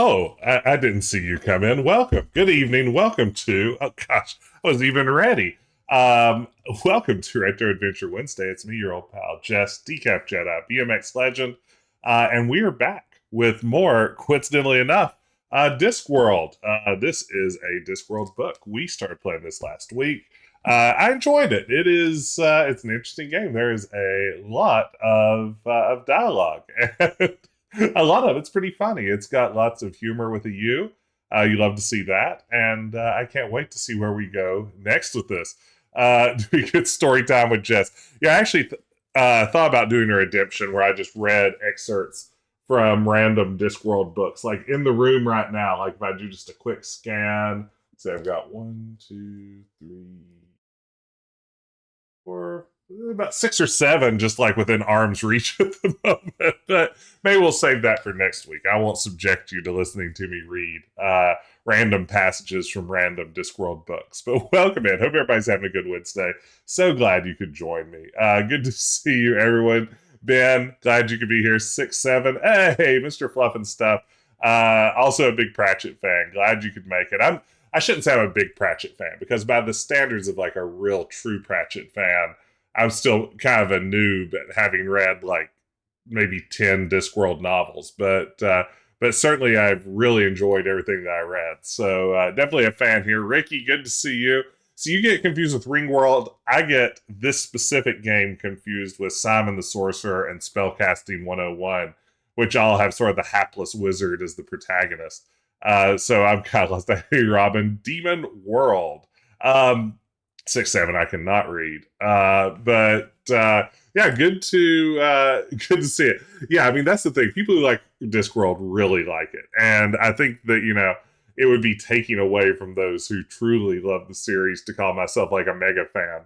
Oh, I didn't see you come in. Welcome. Good evening. Welcome to, oh gosh, I wasn't even ready. Um, Welcome to Retro Adventure Wednesday. It's me, your old pal, Jess, Decaf Jedi, BMX Legend, and we are back with more, coincidentally enough, Discworld. This is a Discworld book. We started playing this last week. I enjoyed it. It's an interesting game. There is a lot of dialogue. A lot of it's pretty funny. It's got lots of humor with a U. You love to see that, and I can't wait to see where we go next with this. Do we get story time with Jess? Yeah, I actually thought about doing a redemption where I just read excerpts from random Discworld books, like in the room right now. Like if I do just a quick scan, say I've got one, two, three, four, about six or seven just like within arm's reach at the moment. But maybe we'll save that for next week. I won't subject you to listening to me read random passages from random Discworld books. But welcome in. Hope everybody's having a good Wednesday. So glad you could join me. Good to see you, everyone. Ben, glad you could be here. 6-7. Hey, Mr. Fluff and Stuff. Also a big Pratchett fan. Glad you could make it. I shouldn't say I'm a big Pratchett fan, because by the standards of like a real true Pratchett fan, I'm still kind of a noob at having read like maybe 10 Discworld novels. But certainly I've really enjoyed everything that I read. So definitely a fan here. Ricky, good to see you. So you get confused with Ringworld. I get this specific game confused with Simon the Sorcerer and Spellcasting 101, which all have sort of the hapless wizard as the protagonist. So I'm kind of lost. Hey, Robin, Demon World. 6-7 I cannot read. Yeah, good to see it. Yeah, I mean that's the thing. People who like Discworld really like it, and I think that it would be taking away from those who truly love the series to call myself like a mega fan.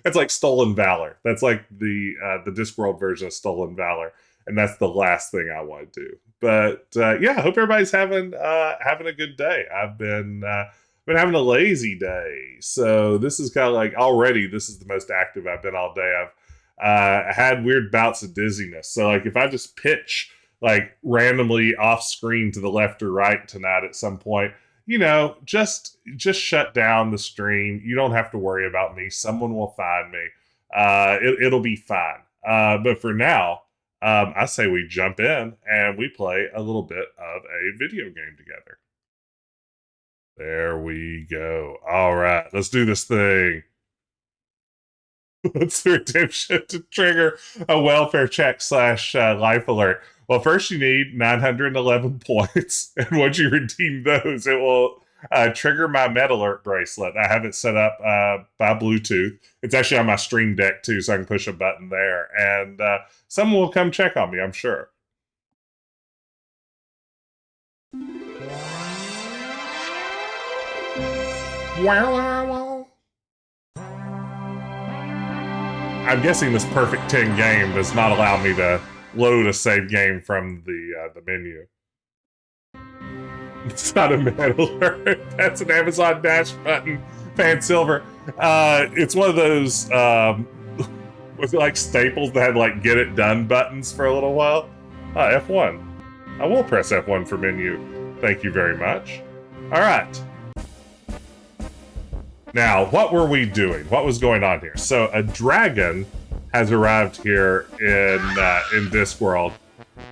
That's like Stolen Valor. That's like the Discworld version of Stolen Valor, and that's the last thing I want to do. But yeah, I hope everybody's having a good day. I've been having a lazy day, so this is kind of like already this is the most active I've been all day. I've had weird bouts of dizziness, so like if I just pitch like randomly off screen to the left or right tonight at some point, just shut down the stream. You don't have to worry about me. Someone will find me. It'll be fine. But for now, I say we jump in and we play a little bit of a video game together. There we go. All right, let's do this thing. What's the redemption to trigger a welfare check / life alert? Well, first you need 911 points, and once you redeem those, it will trigger my med alert bracelet. I have it set up by Bluetooth. It's actually on my Stream Deck too, so I can push a button there, and someone will come check on me, I'm sure. I'm guessing this perfect 10 game does not allow me to load a save game from the menu. It's not a med alert. That's an Amazon Dash button. Fan Silver. It's one of those was it like Staples that had like get it done buttons for a little while? F1. I will press F1 for menu. Thank you very much. All right. Now, what were we doing? What was going on here? So, a dragon has arrived here in Discworld,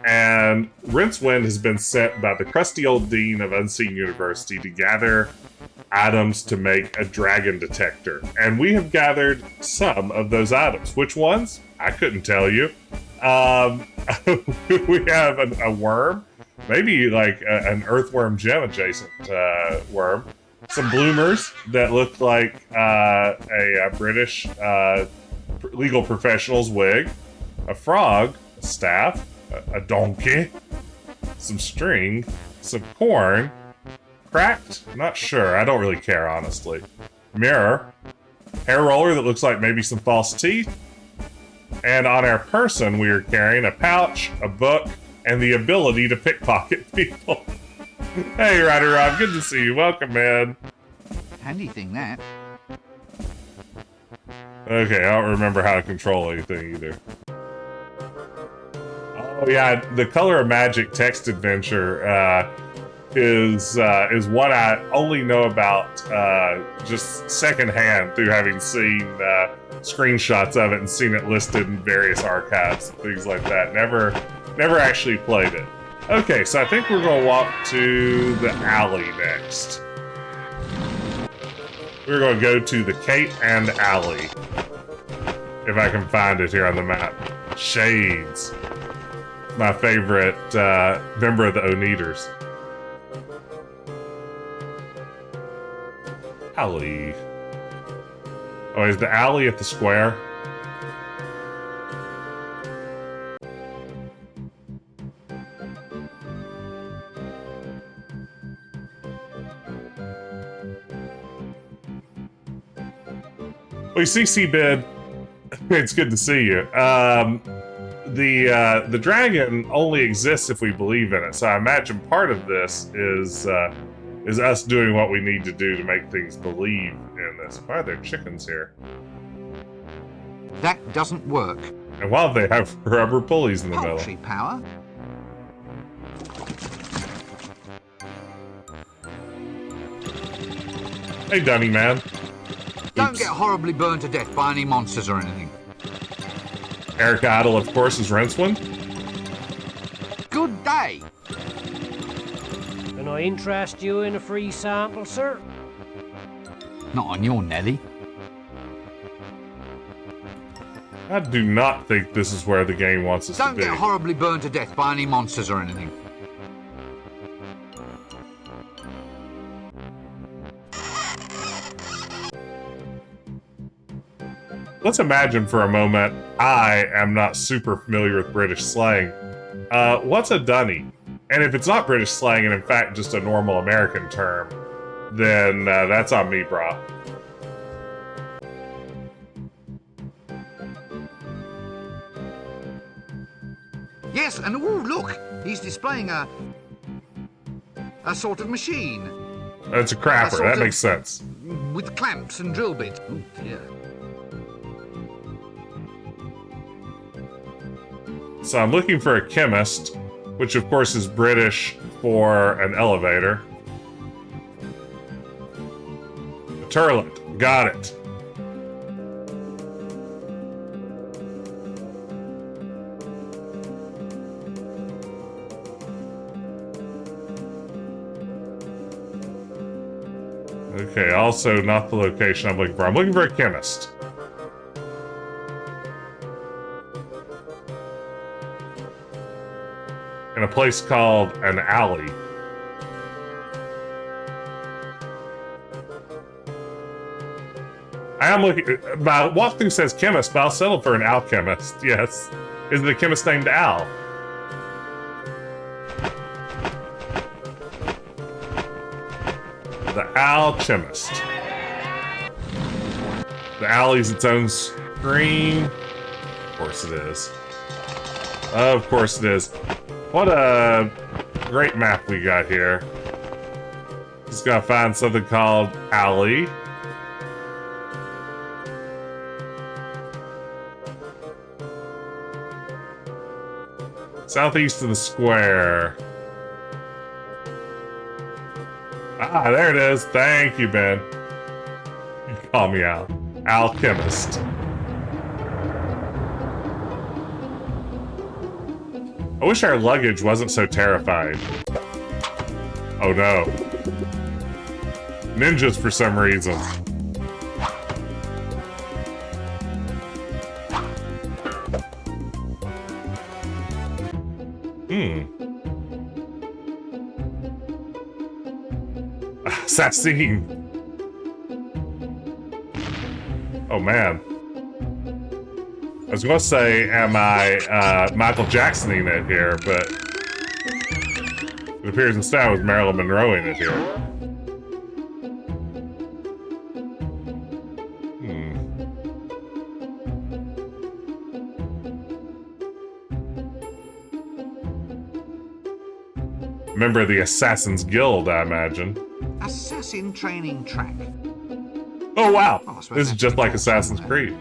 and Rincewind has been sent by the crusty old dean of Unseen University to gather items to make a dragon detector. And we have gathered some of those items. Which ones? I couldn't tell you. We have a worm, maybe like an earthworm gem adjacent worm. Some bloomers that look like a British legal professional's wig, a frog, a staff, a donkey, some string, some corn, cracked, not sure, I don't really care honestly, mirror, hair roller that looks like maybe some false teeth, and on our person we are carrying a pouch, a book, and the ability to pickpocket people. Hey, Ryder Rob, good to see you. Welcome, man. Handy thing, that. Okay, I don't remember how to control anything either. Oh yeah, the Color of Magic text adventure is one I only know about just secondhand through having seen screenshots of it and seen it listed in various archives, things like that. Never actually played it. Okay, so I think we're gonna walk to the alley next. We're gonna go to the Kate and Alley. If I can find it here on the map. Shades. My favorite member of the Oneaters. Alley. Oh, is the alley at the square? Well, you see, C-Bid, it's good to see you. The dragon only exists if we believe in it, so I imagine part of this is us doing what we need to do to make things believe in this. Why are there chickens here? That doesn't work. And why do they have rubber pulleys in the middle? Poultry power. Hey, Dunny man. Don't Oops. get horribly burned to death by any monsters or anything. Eric Idle, of course, is Rincewind. Good day. Can I interest you in a free sample, sir? Not on your Nelly. I do not think this is where the game wants us Don't to be. get horribly burned to death by any monsters or anything. Let's imagine for a moment I am not super familiar with British slang. What's a dunny? And if it's not British slang and in fact just a normal American term, then that's on me, brah. Yes, and oh look, he's displaying a sort of machine It's a crapper, sort that of- makes sense. with clamps and drill bits. Oh dear. So I'm looking for a chemist, which of course is British for an elevator. A turlet, got it. Okay, also not the location I'm looking for. I'm looking for a chemist. In a place called an alley. I am looking. My walkthrough says chemist, but I'll settle for an alchemist. Yes. Is it a chemist named Al? The alchemist. The alley's its own screen. Of course it is. Of course it is. What a great map we got here. Just gotta find something called Alley. Southeast of the square. Ah, there it is. Thank you, Ben. You can call me Al. Alchemist. I wish our luggage wasn't so terrifying. Oh no. Ninjas for some reason. Assassin. Oh man. I was gonna say, am I Michael Jacksoning it here, but it appears instead I was Marilyn Monroeing it here. Member of the Assassin's Guild, I imagine. Assassin training track. Oh wow! Oh, I suppose This is that's just like pretty Assassin's somewhere. Creed.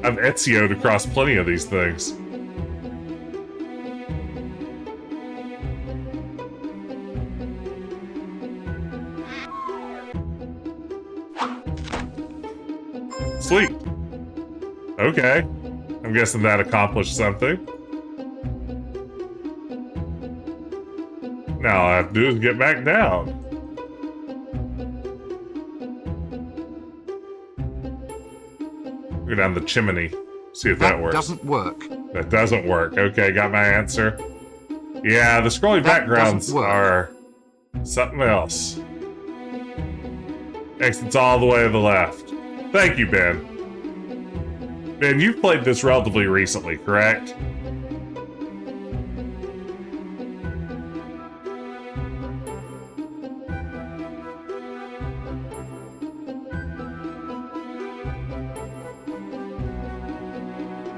I've Ezio'd across plenty of these things. Sweet. Okay. I'm guessing that accomplished something. Now all I have to do is get back down. Go down the chimney. See if that works. That doesn't work. That doesn't work. Okay, got my answer. Yeah, the scrolling backgrounds are something else. Exit's all the way to the left. Thank you, Ben. Ben, you've played this relatively recently, correct?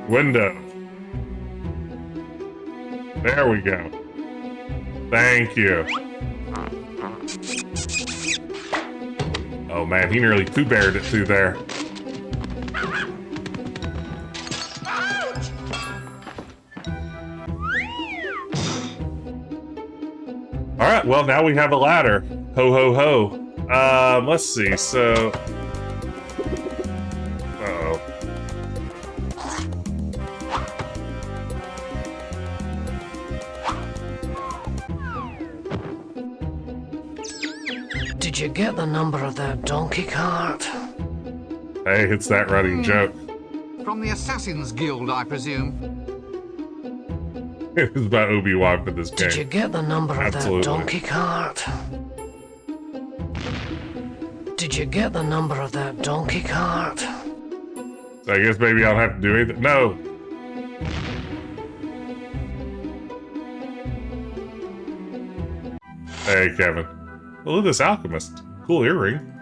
Window. There we go. Thank you. Oh man, he nearly Pooh-Beared it through there. Alright, well now we have a ladder. Ho ho ho. Let's see, so... Uh-oh. Did you get the number of that donkey cart? Hey, it's that running joke. From the Assassin's Guild, I presume. It was about Obi-Wan for this game. Did you get the number of Absolutely. that donkey cart? Did you get the number of that donkey cart? So I guess maybe I don't have to do anything. No. Hey, Kevin. Well, look at this alchemist. Cool earring.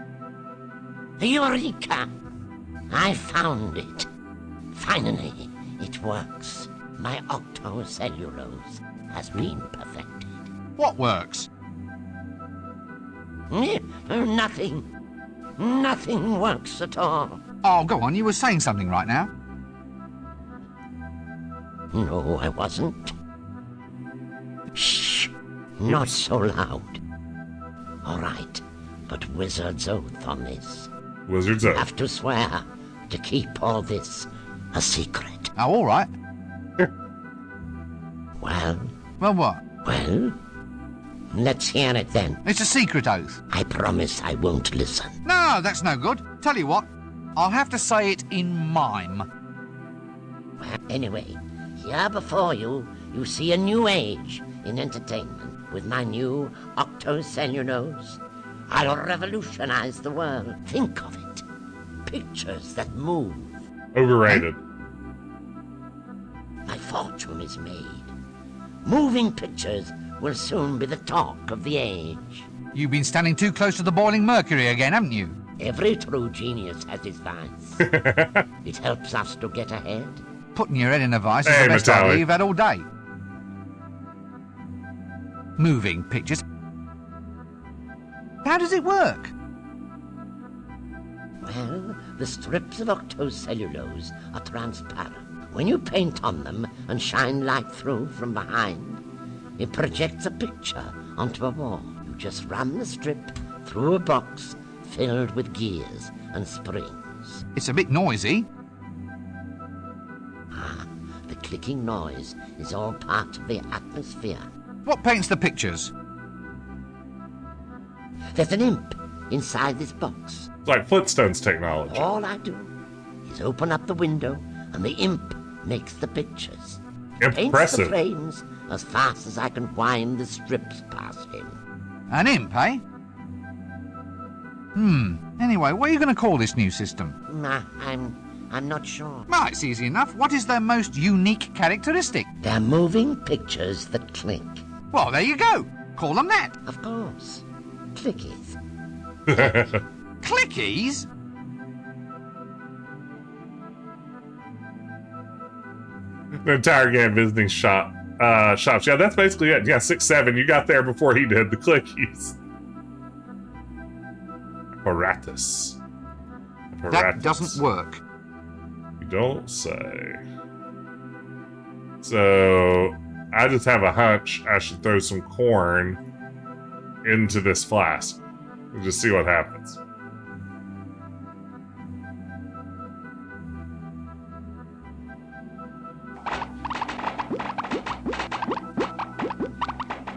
Eureka! I found it. Finally, it works. My octocellulose has been perfected. What works? Nothing. Nothing works at all. Oh, go on, you were saying something right now. No, I wasn't. Shh! Not so loud. All right, but wizard's oath on this. Wizard's I oath. have to swear to keep all this a secret. Oh, all right. Well, Well, what? well, let's hear it then. It's a secret oath. I promise I won't listen. No, that's no good. Tell you what, I'll have to say it in mime. Well, anyway, here before you, you see a new age in entertainment with my new octocellulose. I'll revolutionize the world. Think of it. Pictures that move. Overrated. My fortune is made. Moving pictures will soon be the talk of the age. You've been standing too close to the boiling mercury again, haven't you? Every true genius has his vice. It helps us to get ahead. Putting your head in a vice is Hey, the best Metallic. idea you've had all day. Moving pictures. How does it work? Well, the strips of octocellulose are transparent. When you paint on them and shine light through from behind, it projects a picture onto a wall. You just run the strip through a box filled with gears and springs. It's a bit noisy. The clicking noise is all part of the atmosphere. What paints the pictures? There's an imp inside this box. It's like Flintstones technology. All I do is open up the window and the imp makes the pictures. Paints the Impressive. frames as fast as I can wind the strips past him. An imp, eh? Anyway, what are you going to call this new system? I'm not sure. Well, it's easy enough. What is their most unique characteristic? They're moving pictures that click. Well, there you go. Call them that. Of course. Clickies. Clickies? The entire game visiting shops. Yeah, that's basically it. Yeah, 6-7. You got there before he did. The clickies. Apparatus. That doesn't work. You don't say. So, I just have a hunch I should throw some corn into this flask and just see what happens.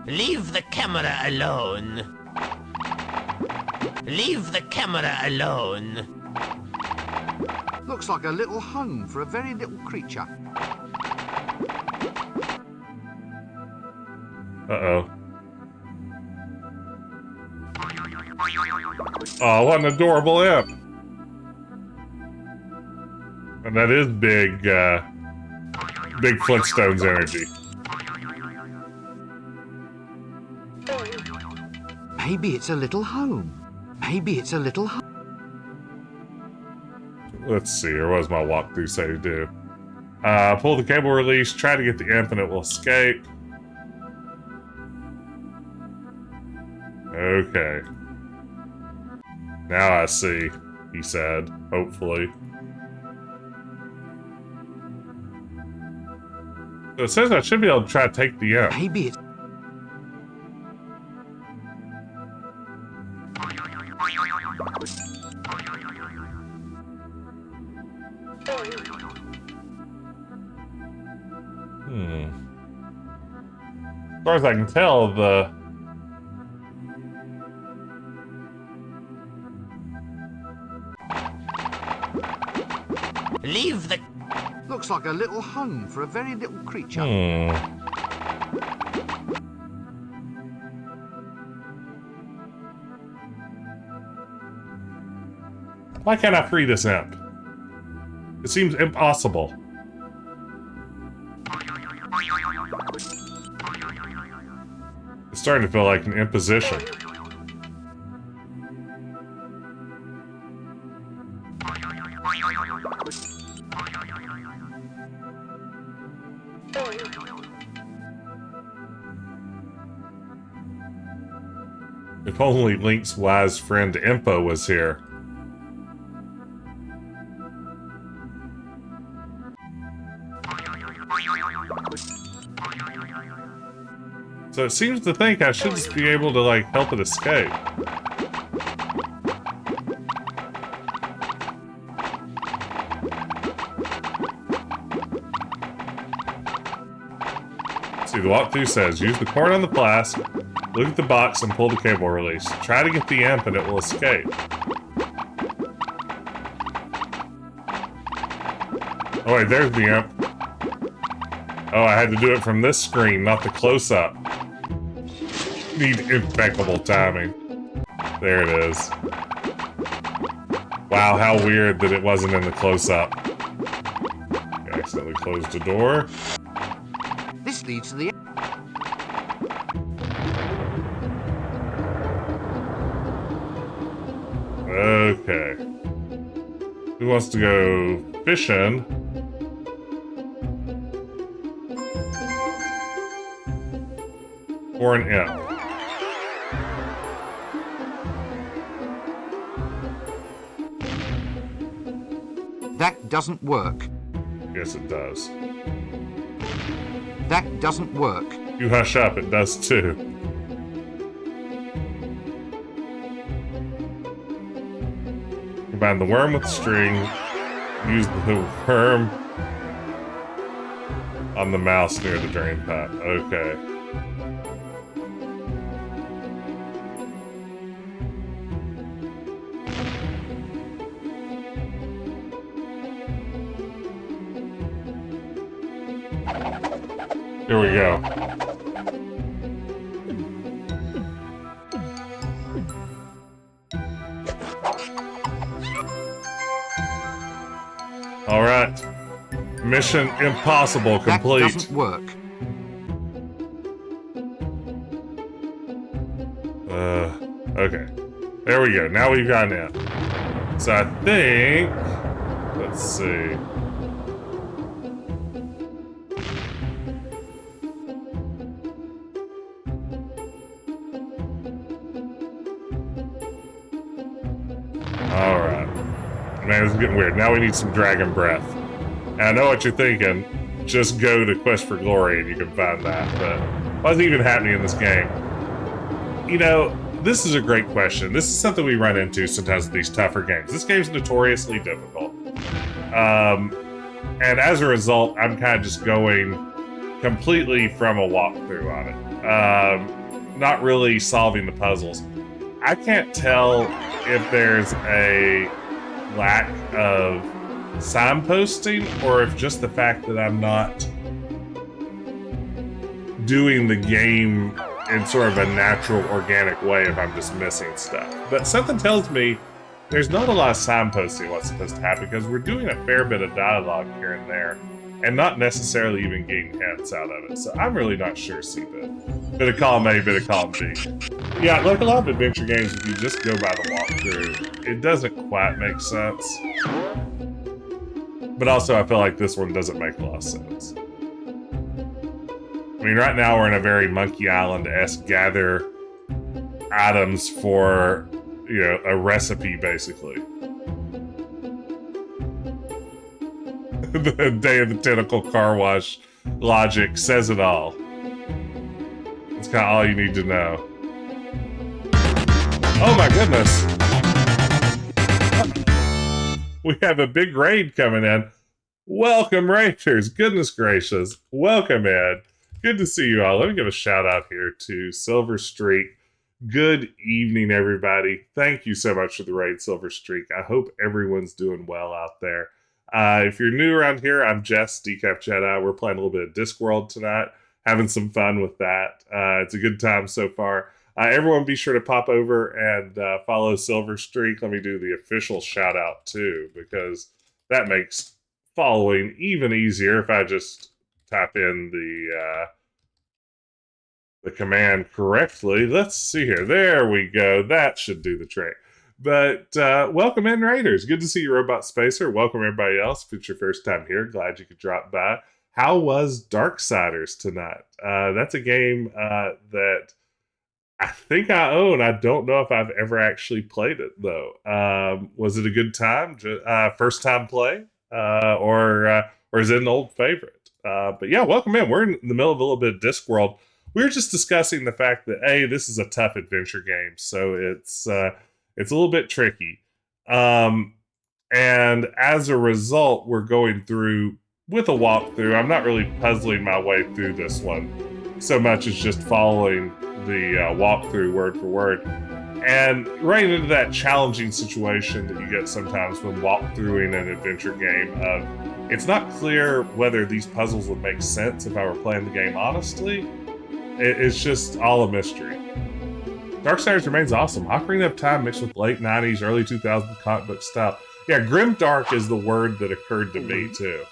Leave the camera alone. Leave the camera alone. Looks like a little home for a very little creature. Uh-oh. Oh, what an adorable imp. And that is big, big Flintstones energy. Maybe it's a little home. Maybe it's a little home. Let's see here. What does my walkthrough say to do? Pull the cable release, try to get the imp and it will escape. Okay. Now I see, he said, hopefully. So it says I should be able to try to take the imp. Maybe it's... As far as I can tell, the... Leave the... Looks like a little home for a very little creature. Why can't I free this imp? It seems impossible. It's starting to feel like an imposition. If only Link's wise friend Impo was here. So it seems to think I should just be able to, like, help it escape. See, the walkthrough says, use the corn on the flask, look at the box and pull the cable release. Try to get the imp and it will escape. Oh wait, there's the imp. Oh, I had to do it from this screen, not the close-up. Need impeccable timing. There it is. Wow, how weird that it wasn't in the close-up. I accidentally closed the door. This leads to the... Okay. Who wants to go fishing? Or an imp? That doesn't work. Yes, it does. That doesn't work. You hush up, it does too. Combine the worm with the string. Use the worm on the mouse near the drain pipe. Okay. Here we go. All right. Mission impossible complete. That doesn't work. Okay. There we go. Now we've got an imp. So I think... Let's see. Alright. Man, this is getting weird. Now we need some dragon breath. And I know what you're thinking. Just go to Quest for Glory and you can find that. But what's even happening in this game? You know, this is a great question. This is something we run into sometimes with these tougher games. This game's notoriously difficult. And as a result, I'm kind of just going completely from a walkthrough on it. Not really solving the puzzles. I can't tell if there's a lack of signposting or if just the fact that I'm not doing the game in sort of a natural, organic way if I'm just missing stuff. But something tells me there's not a lot of signposting what's supposed to happen because we're doing a fair bit of dialogue here and there and not necessarily even getting hints out of it. So I'm really not sure, C-Bit. Bit of column A, bit of column B. Yeah, like a lot of adventure games, if you just go by the walkthrough, it doesn't quite make sense. But also, I feel like this one doesn't make a lot of sense. I mean, right now we're in a very Monkey Island-esque gather items for, you know, a recipe, basically. The Day of the Tentacle Car Wash logic says it all. It's kind of all you need to know. Oh my goodness! We have a big raid coming in. Welcome, Raiders! Goodness gracious. Welcome in. Good to see you all. Let me give a shout out here to Silver Streak. Good evening, everybody. Thank you so much for the raid, Silver Streak. I hope everyone's doing well out there. If you're new around here, I'm Jess, Decaf Jedi. We're playing a little bit of Discworld tonight. Having some fun with that. It's a good time so far. Everyone be sure to pop over and follow Silver Streak. Let me do the official shout out too, because that makes following even easier if I just type in the command correctly. Let's see here. There we go. That should do the trick. But welcome in, Raiders. Good to see you, Robot Spacer. Welcome everybody else. If it's your first time here, glad you could drop by. How was Darksiders tonight? That's a game that I think I own. I don't know if I've ever actually played it, though. Was it a good time? First time play? Or is it an old favorite? But yeah, welcome in. We're in the middle of a little bit of Discworld. We were just discussing the fact that, A, this is a tough adventure game, so it's a little bit tricky. And as a result, we're going through with a walkthrough. I'm not really puzzling my way through this one so much as just following the walkthrough word for word. And running into that challenging situation that you get sometimes when walkthroughing an adventure game of it's not clear whether these puzzles would make sense if I were playing the game honestly. It's just all a mystery. Darksiders remains awesome. Ocarina of Time mixed with late 90s, early 2000s comic book style. Yeah, grimdark is the word that occurred to me, too.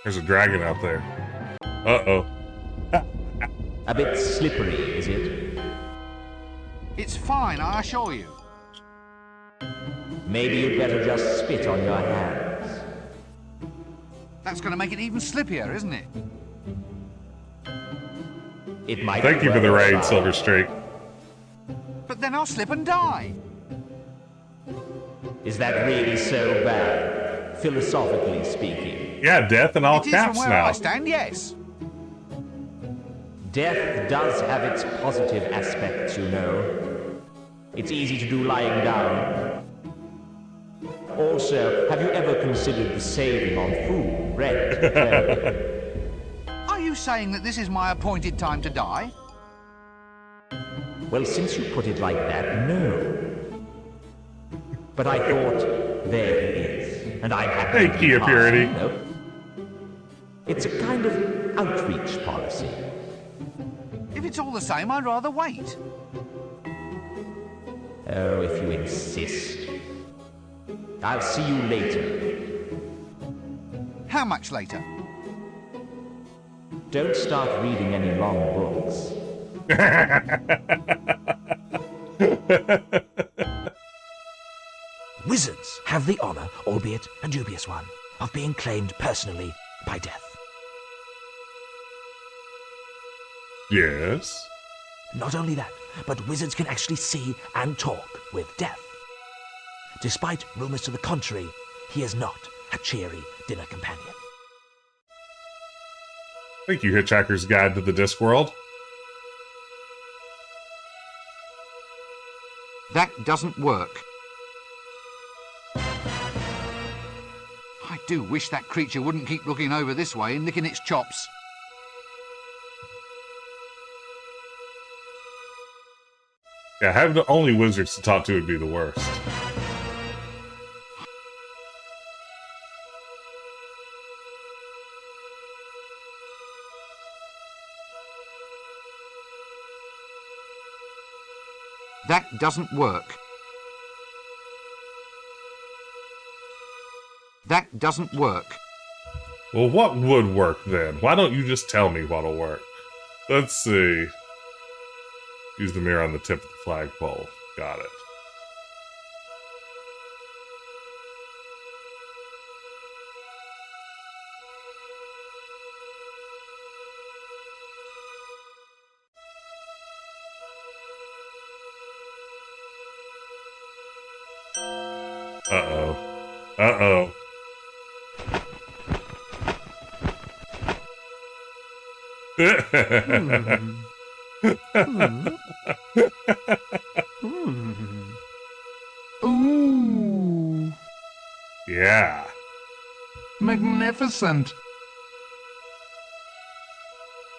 There's a dragon out there. Uh-oh. A bit slippery, is it? It's fine, I assure you. Maybe you'd better just spit on your hands. That's going to make it even slippier, isn't it? It might. Thank you for the raid, Silver Streak. But then I'll slip and die. Is that really so bad, philosophically speaking? Yeah, death in all It is caps from where now. I stand, yes. Death does have its positive aspects, you know. It's easy to do lying down. Also, have you ever considered the saving on food, rent, clothing? Are you saying that this is my appointed time to die? Well, since you put it like that, no. But I thought, there he is, and I'm happy Hey, to be Key of part Purity. No? It's a kind of outreach policy. If it's all the same, I'd rather wait. Oh, if you insist. I'll see you later. How much later? Don't start reading any long books. Wizards have the honor, albeit a dubious one, of being claimed personally by death. Yes. Not only that, but wizards can actually see and talk with death. Despite rumors to the contrary, he is not a cheery dinner companion. Thank you, Hitchhiker's Guide to the Discworld. That doesn't work. I do wish that creature wouldn't keep looking over this way and licking its chops. Yeah, having only wizards to talk to would be the worst. That doesn't work. That doesn't work. Well, what would work then? Why don't you just tell me what'll work? Let's see. Use the mirror on the tip of the flagpole. Got it. Uh-oh. Uh-oh. Ooh. Yeah. Magnificent.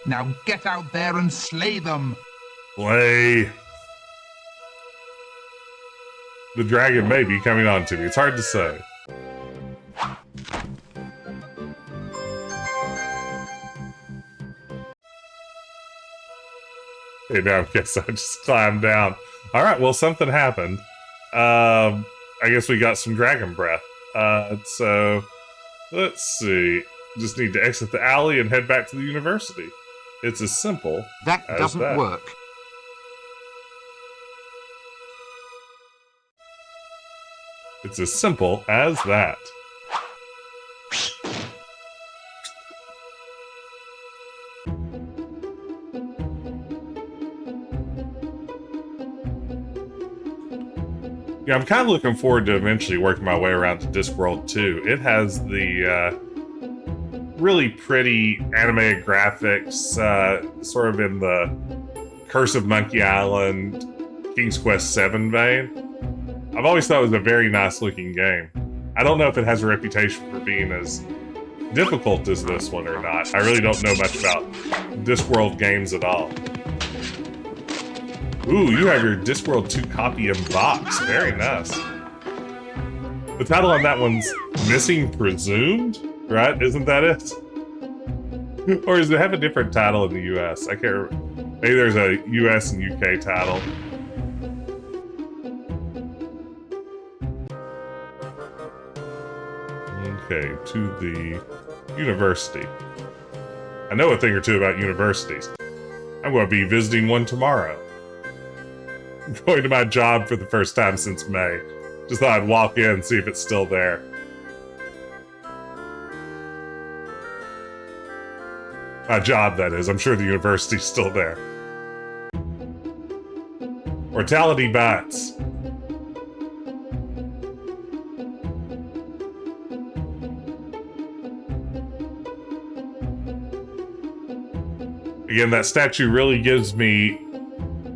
Now get out there and slay them. Play. The dragon may be coming on to me. It's hard to say. Okay, now I guess I just climbed down. Alright, well, something happened. I guess we got some dragon breath. So, let's see. Just need to exit the alley and head back to the university. It's as simple That as doesn't that. work. It's as simple as that. Yeah, I'm kind of looking forward to eventually working my way around to Discworld 2. It has the really pretty animated graphics, sort of in the Curse of Monkey Island, King's Quest VII vein. I've always thought it was a very nice looking game. I don't know if it has a reputation for being as difficult as this one or not. I really don't know much about Discworld games at all. Ooh, you have your Discworld 2 copy in box. Very nice. The title on that one's Missing Presumed, right? Isn't that it? Or does it have a different title in the US? I can't remember. Maybe there's a US and UK title. Okay, to the university. I know a thing or two about universities. I'm going to be visiting one tomorrow. I'm going to my job for the first time since May. Just thought I'd walk in and see if it's still there. My job, that is. I'm sure the university's still there. Mortality bats. Again, that statue really gives me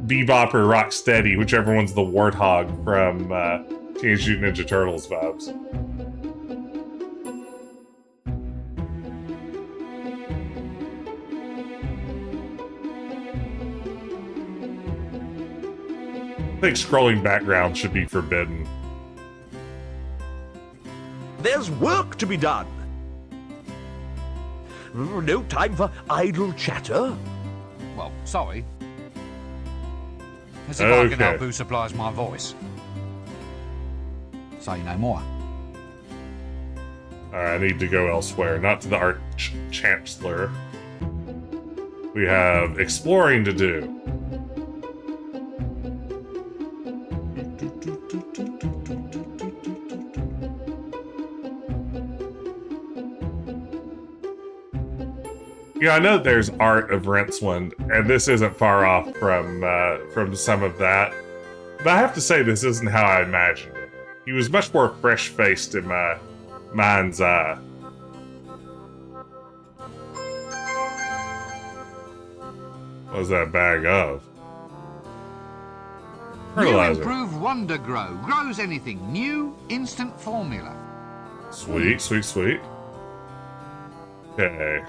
Bebop or Rocksteady, whichever one's the warthog from Teenage Mutant Ninja Turtles vibes. I think scrolling background should be forbidden. There's work to be done. No time for idle chatter. Well, sorry. Let's see if I can Okay. help who supplies my voice. Say no more. Alright, I need to go elsewhere, not to the Arch Chancellor. We have exploring to do. Yeah, I know there's art of Rincewind, and this isn't far off from some of that. But I have to say, this isn't how I imagined it. He was much more fresh-faced in my mind's eye. What was that bag of? New Fertilizer. improved Wonder Grow. Grows anything. New instant formula. Sweet, sweet, sweet. Okay.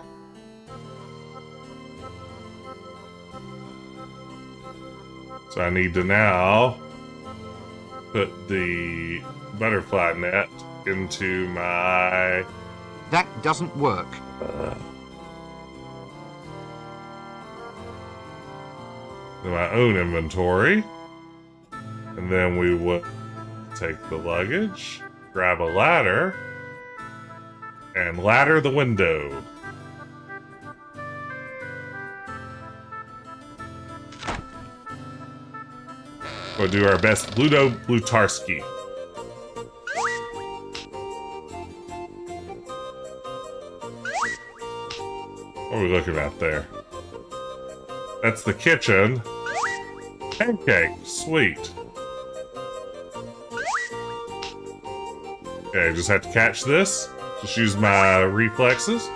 So I need to now put the butterfly net into my... That doesn't work. my own inventory. And then we will take the luggage, grab a ladder, and ladder the window. We'll do our best Bluto Blutarski. What are we looking at there? That's the kitchen. Pancake, sweet. Okay, just have to catch this. Just use my reflexes.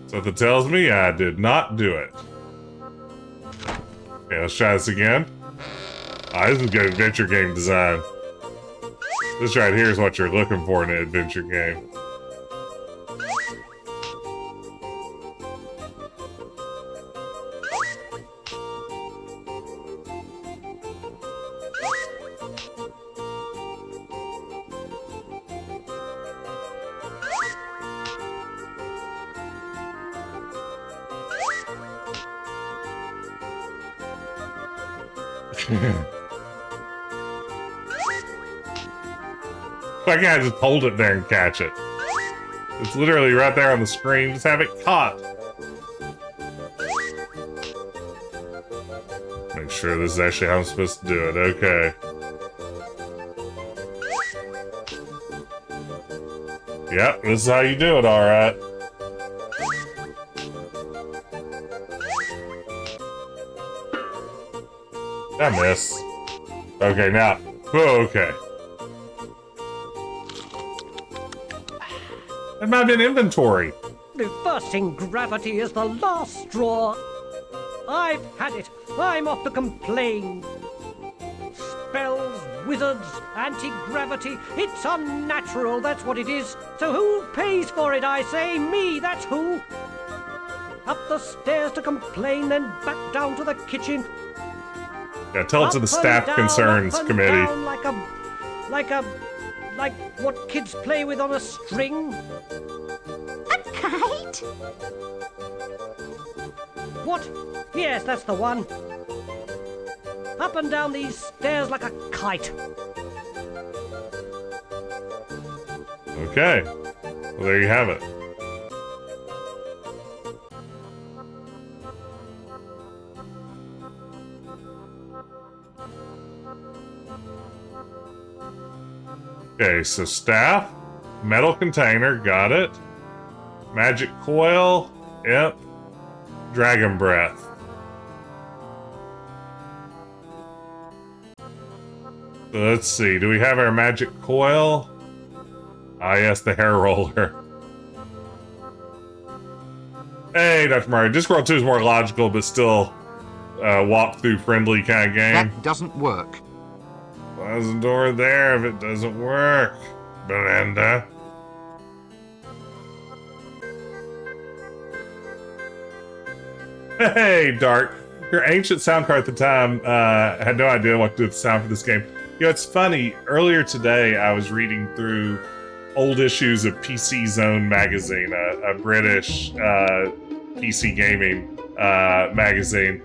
Something tells me I did not do it. Okay, let's try this again. This is good adventure game design. This right here is what you're looking for in an adventure game. Why can't I just hold it there and catch it? It's literally right there on the screen. Just have it caught. Make sure this is actually how I'm supposed to do it. Okay. Yep, this is how you do it, alright. I miss. Okay, now. Oh, okay. That might have been inventory. Reversing gravity is the last straw. I've had it. I'm off to complain. Spells, wizards, anti-gravity. It's unnatural, that's what it is. So who pays for it, I say? Me, that's who. Up the stairs to complain, then back down to the kitchen. Yeah, tell it to the staff concerns committee. Down like what kids play with on a string. A kite? What? Yes, that's the one. Up and down these stairs like a kite. Okay. Well, there you have it. Okay, so staff, metal container, got it. Magic coil, yep. Dragon breath. So let's see, do we have our magic coil? Ah, yes, the hair roller. Hey, Dr. Mario, Discworld 2 is more logical, but still walk-through friendly kind of game. That doesn't work. Why is the door there if it doesn't work, Belinda? Hey, Dark. Your ancient sound card at the time had no idea what to do with the sound for this game. You know, it's funny. Earlier today, I was reading through old issues of PC Zone magazine, a British PC gaming magazine.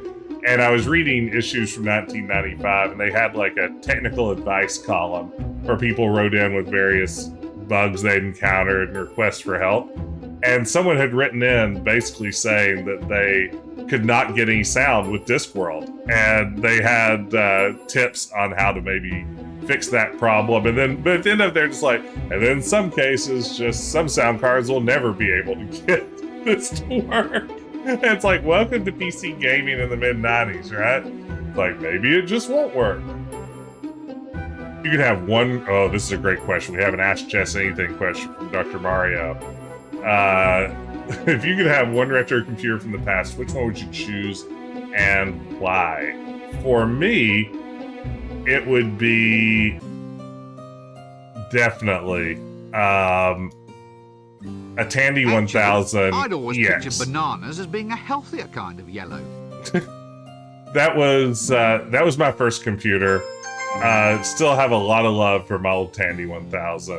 And I was reading issues from 1995, and they had like a technical advice column where people wrote in with various bugs they'd encountered and requests for help. And someone had written in basically saying that they could not get any sound with Discworld. And they had tips on how to maybe fix that problem. And then, but at the end of it, they're just like, and then some cases, just some sound cards will never be able to get this to work. And it's like, welcome to PC gaming in the mid-90s, right? Like, maybe it just won't work. You could have one, oh, this is a great question. We have an Ask Jess Anything question from Dr. Mario. If you could have one retro computer from the past, which one would you choose and why? For me, it would be definitely a Tandy 1000. I'd always EX. pictured bananas as being a healthier kind of yellow. That was my first computer. Still have a lot of love for my old Tandy 1000.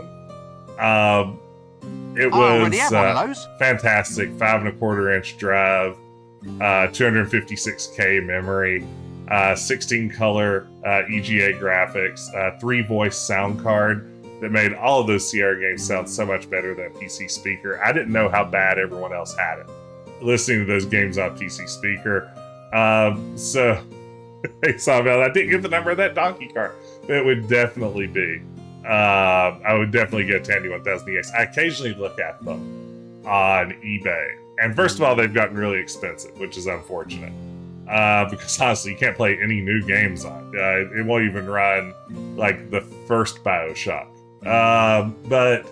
It was one of those. fantastic. 5 1/4 inch drive, 256K memory, 16 color EGA graphics, 3 voice sound card that made all of those Sierra games sound so much better than a PC speaker. I didn't know how bad everyone else had it listening to those games on PC speaker. So, hey, Sawville, I didn't get the number of that donkey car. It would definitely be. I would definitely get a Tandy 1000 EX. I occasionally look at them on eBay. And first of all, they've gotten really expensive, which is unfortunate. Because honestly, you can't play any new games on it. It won't even run like the first BioShock. But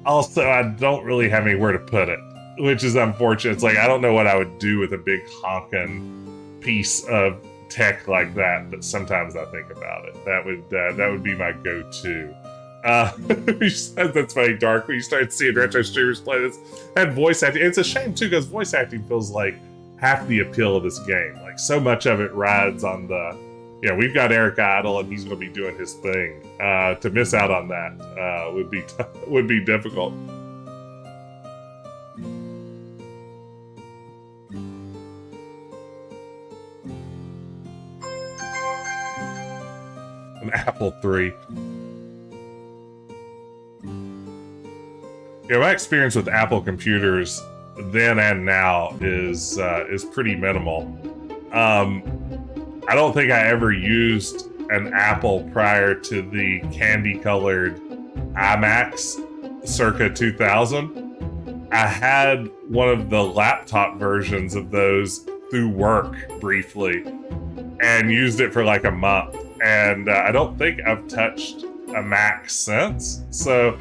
also, I don't really have anywhere to put it, which is unfortunate. It's like, I don't know what I would do with a big honking piece of tech like that, but sometimes I think about it. That would be my go-to. That's funny, Dark, when you start seeing retro streamers play this and voice acting. It's a shame too, because voice acting feels like half the appeal of this game. Like, so much of it rides on the, we've got Eric Idle and he's going to be doing his thing. To miss out on that would be difficult. An Apple III. My experience with Apple computers then and now is pretty minimal. I don't think I ever used an Apple prior to the candy-colored iMacs circa 2000. I had one of the laptop versions of those through work briefly and used it for like a month. And I don't think I've touched a Mac since. So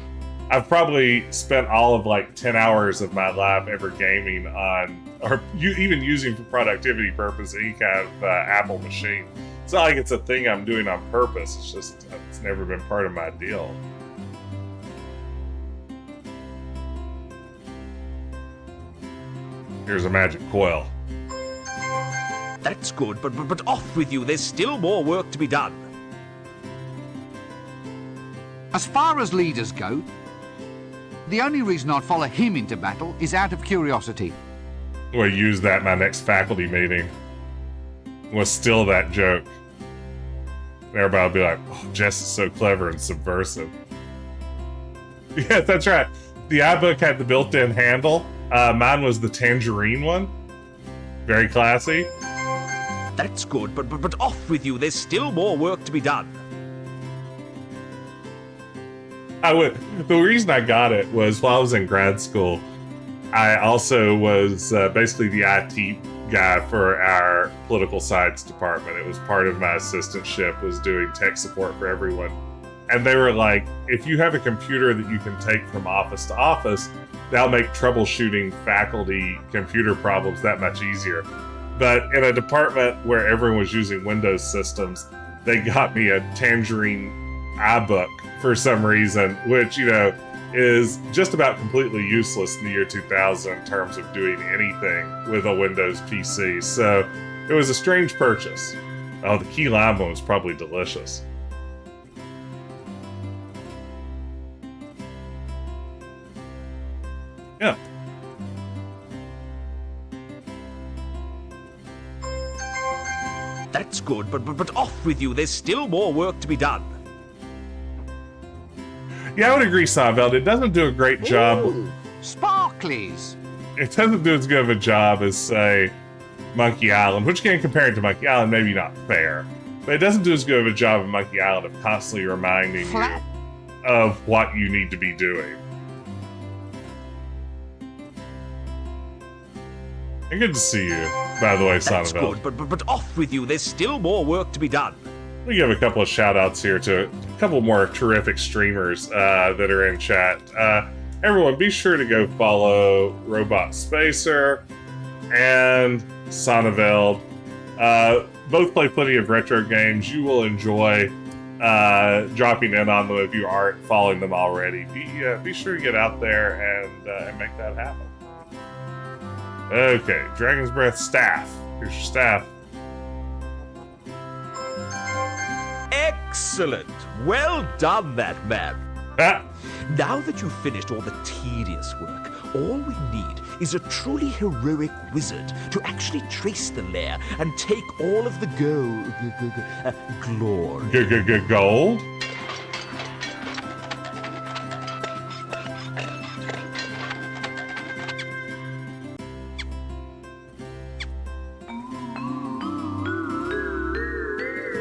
I've probably spent all of like 10 hours of my life ever gaming on, or even using for productivity purpose, any kind of Apple machine. It's not like it's a thing I'm doing on purpose. It's just, it's never been part of my deal. Here's a magic coil. That's good, but off with you. There's still more work to be done. As far as leaders go, the only reason I'd follow him into battle is out of curiosity. We'll use that in my next faculty meeting. We'll steal that joke. Everybody will be like, oh, Jess is so clever and subversive. Yeah, that's right. The iBook had the built-in handle. Mine was the tangerine one. Very classy. That's good, but off with you. There's still more work to be done. The reason I got it was while I was in grad school, I also was basically the IT guy for our political science department. It was part of my assistantship, was doing tech support for everyone. And they were like, if you have a computer that you can take from office to office, that'll make troubleshooting faculty computer problems that much easier. But in a department where everyone was using Windows systems, they got me a Tangerine iBook for some reason, which, is just about completely useless in the year 2000 in terms of doing anything with a Windows PC. So it was a strange purchase. Oh, the key lime one was probably delicious. Yeah. That's good, but off with you. There's still more work to be done. Yeah, I would agree, Seinfeld. It doesn't do a great job. Ooh, sparklies. It doesn't do as good of a job as, say, Monkey Island, which, again, compared to Monkey Island, maybe not fair. But it doesn't do as good of a job of Monkey Island of constantly reminding you of what you need to be doing. And good to see you, by the way, That's Sonneville. good, but off with you. There's still more work to be done. We give a couple of shout outs here to a couple more terrific streamers that are in chat. Everyone, be sure to go follow Robot Spacer and Sonneville. Both play plenty of retro games. You will enjoy dropping in on them if you aren't following them already. Be sure to get out there and make that happen. Okay, Dragon's Breath staff. Here's your staff. Excellent. Well done, that man. Ah, Now that you've finished all the tedious work, all we need is a truly heroic wizard to actually trace the lair and take all of the glory. Gold?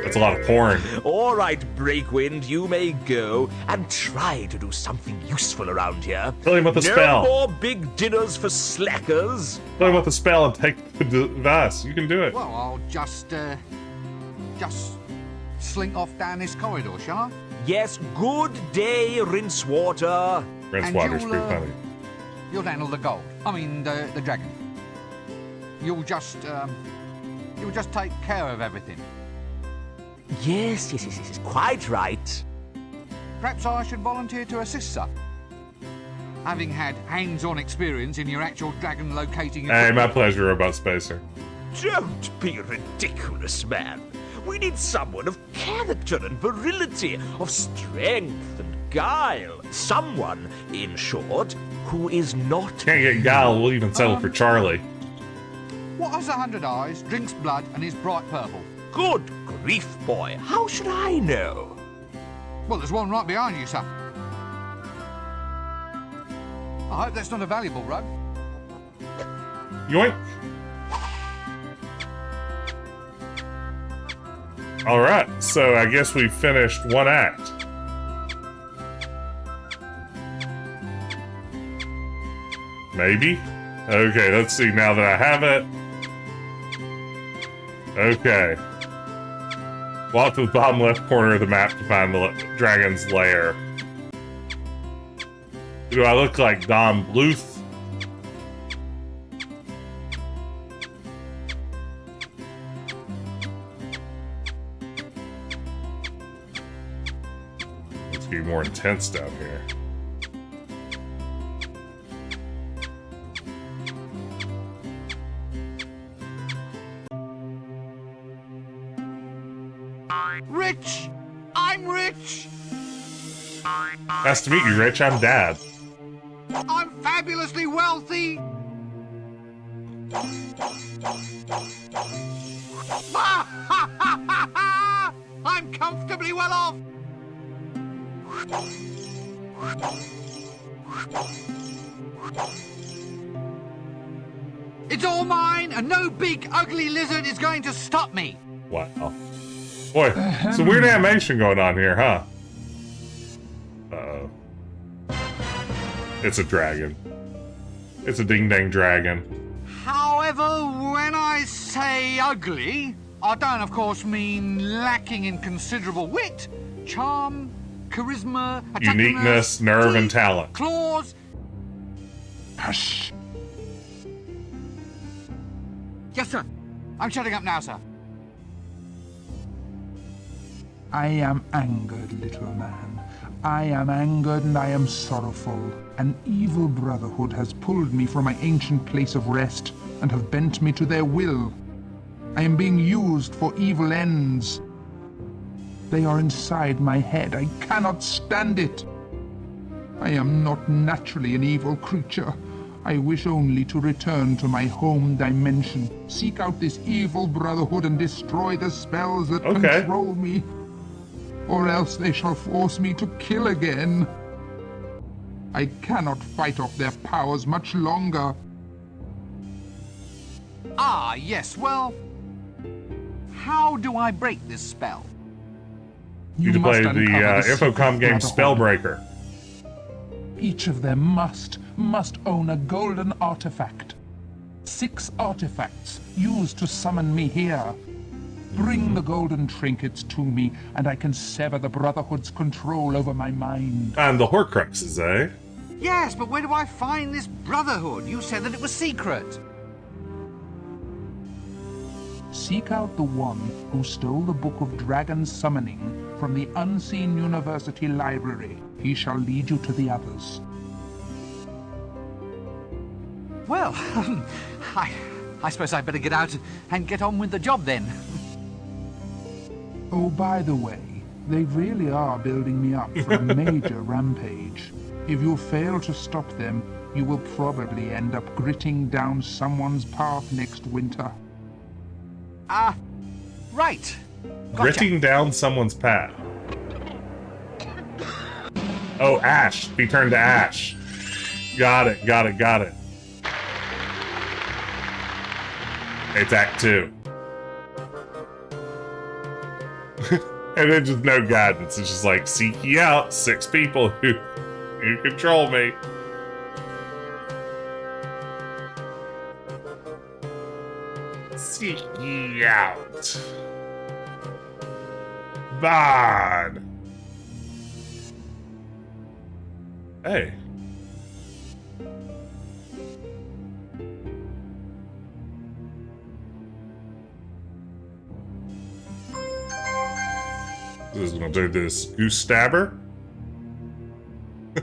That's a lot of porn. All right, Breakwind, you may go and try to do something useful around here. Tell him about the spell. No more big dinners for slackers. Tell him about the spell and take the device. You can do it. Well, I'll just slink off down this corridor, shall I? Yes, good day, Rincewater. Rincewater's And pretty you'll, funny. You'll handle the gold. I mean, the dragon. You'll just take care of everything. Yes, quite right. Perhaps I should volunteer to assist, sir. Having had hands-on experience in your actual dragon locating... Hey, my pleasure, Robot Spacer. Don't be ridiculous, man. We need someone of character and virility, of strength and guile. Someone, in short, who is not... Can't get Guile, we'll even settle for Charlie. What has 100 eyes, drinks blood, and is bright purple? Good grief, boy. How should I know? Well, there's one right behind you, sir. I hope that's not a valuable rogue. Yoink. Alright, so I guess we finished one act. Maybe? Okay, let's see now that I have it. Okay. Walk to the bottom left corner of the map to find the dragon's lair. Do I look like Don Bluth? Let's be more intense down here. Rich! I'm rich! Nice to meet you, Rich. I'm Dad. I'm fabulously wealthy! I'm comfortably well off! It's all mine, and no big, ugly lizard is going to stop me! Wow. Boy, some weird animation going on here, huh? Uh-oh. It's a dragon. It's a ding-dang dragon. However, when I say ugly, I don't, of course, mean lacking in considerable wit, charm, charisma, Uniqueness, nerve, and teeth, talent. claws. Hush. Yes, sir. I'm shutting up now, sir. I am angered, little man. I am angered and I am sorrowful. An evil brotherhood has pulled me from my ancient place of rest and have bent me to their will. I am being used for evil ends. They are inside my head. I cannot stand it. I am not naturally an evil creature. I wish only to return to my home dimension, seek out this evil brotherhood and destroy the spells that control me. Or else they shall force me to kill again. I cannot fight off their powers much longer. Ah, yes, well... How do I break this spell? You can play must the uncover Infocom secret game brotherhood. Spellbreaker. Each of them must own a golden artifact. 6 artifacts used to summon me here. Bring the golden trinkets to me, and I can sever the Brotherhood's control over my mind. And the Horcruxes, eh? Yes, but where do I find this brotherhood? You said that it was secret. Seek out the one who stole the Book of Dragon Summoning from the Unseen University Library. He shall lead you to the others. Well, I suppose I'd better get out and get on with the job then. Oh, by the way, they really are building me up for a major rampage. If you fail to stop them, you will probably end up gritting down someone's path next winter. Right. Gotcha. Gritting down someone's path. Oh, ash. Be turned to ash. Got it. It's Act 2. And then just no guidance. It's just like, seek ye out 6 people who control me. Seek ye out. Bond. Hey. This is gonna do this goose stabber.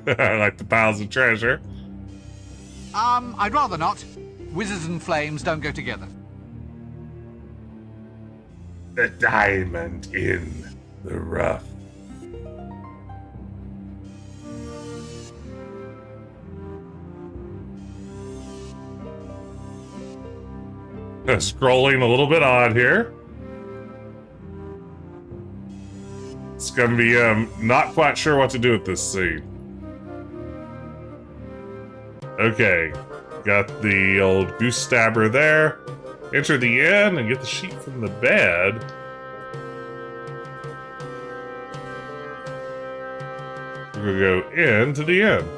I like the piles of treasure. I'd rather not. Wizards and flames don't go together. The diamond in the rough. Scrolling a little bit odd here. It's gonna be not quite sure what to do with this scene. Okay, got the old goose stabber there. Enter the inn and get the sheet from the bed. We're gonna go into the inn.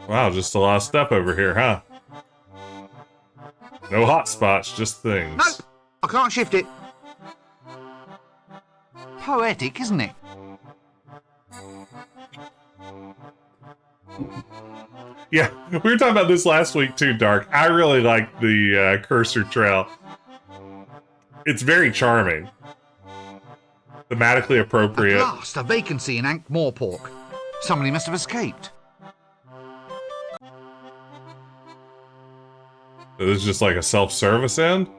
Wow, just a lot of stuff over here, huh? No hot spots, just things. Nope, I can't shift it. Poetic, isn't it? Yeah, we were talking about this last week too, Dark. I really like the cursor trail. It's very charming. Thematically appropriate. At last, a vacancy in Ankh-Morpork. Somebody must have escaped. So this is just like a self-service end?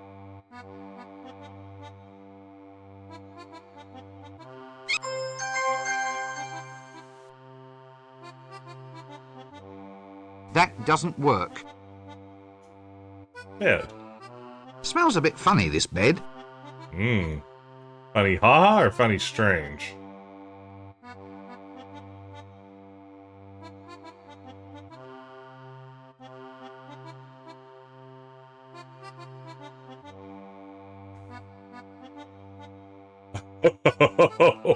That doesn't work. Bed. Smells a bit funny, this bed. Funny haha or funny strange?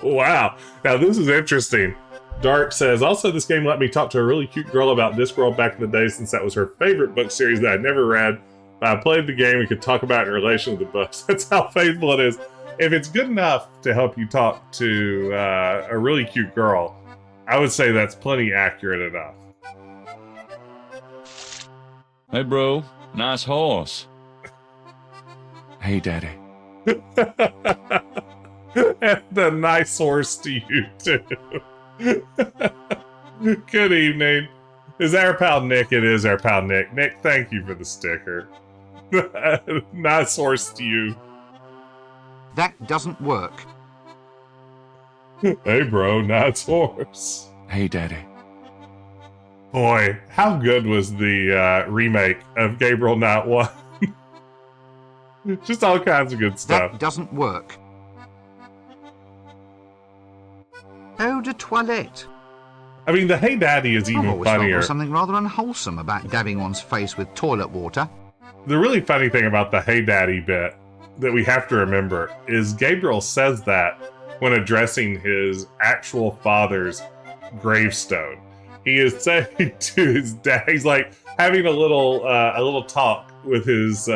Wow. Now this is interesting. Dark says, also this game let me talk to a really cute girl about Discworld back in the day since that was her favorite book series that I'd never read. But I played the game and could talk about it in relation to the books. That's how faithful it is. If it's good enough to help you talk to a really cute girl, I would say that's plenty accurate enough. Hey bro, nice horse. Hey daddy. And a nice horse to you too. Good evening. Is that our pal Nick? It is our pal Nick. Nick, thank you for the sticker. Nice horse to you. That doesn't work. Hey bro, nice horse. Hey daddy. Boy, how good was the remake of Gabriel Knight 1? Just all kinds of good stuff. That doesn't work. Eau de toilette. I mean, the Hey Daddy is I've even always thought there funnier. was something rather unwholesome about dabbing one's face with toilet water. The really funny thing about the Hey Daddy bit that we have to remember is Gabriel says that when addressing his actual father's gravestone. He is saying to his dad, he's like having a little talk with his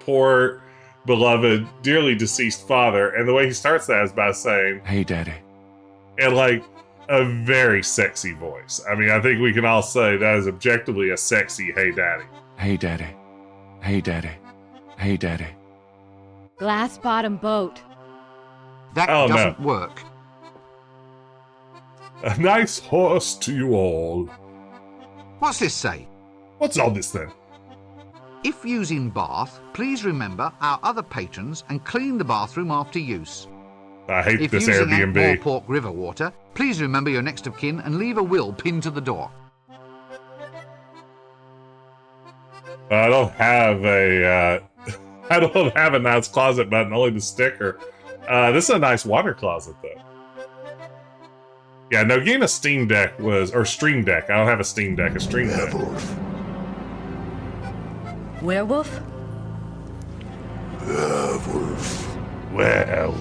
poor, beloved, dearly deceased father, and the way he starts that is by saying, "Hey, Daddy," and like a very sexy voice. I mean, I think we can all say that is objectively a sexy "Hey, Daddy." "Hey, Daddy," "Hey, Daddy," "Hey, Daddy." Glass bottom boat. That doesn't work. A nice horse to you all. What's this say? What's all this then? If using bath, please remember our other patrons and clean the bathroom after use. I hate If this using Airbnb. Ankh-Morpork river water, please remember your next of kin and leave a will pinned to the door. I don't have a I don't have a nice closet button, only the sticker. This is a nice water closet though. Yeah, no, getting a Steam Deck or Stream Deck. I don't have a Steam Deck, a Stream Deck. Werewolf? Werewolf. Well,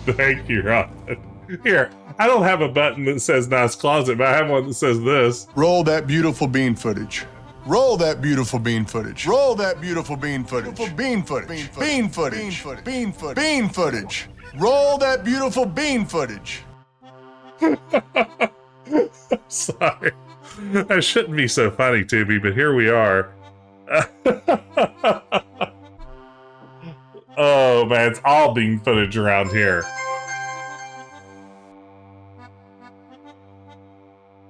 thank you, Robin. Here, I don't have a button that says nice closet, but I have one that says this. Roll that beautiful bean footage. Roll that beautiful bean footage. Roll that beautiful bean footage. Beautiful bean footage. Bean footage. Bean footage. Bean footage. Bean footage. Roll that beautiful bean footage. Sorry. That shouldn't be so funny to me, but here we are. Oh man, it's all bean footage around here.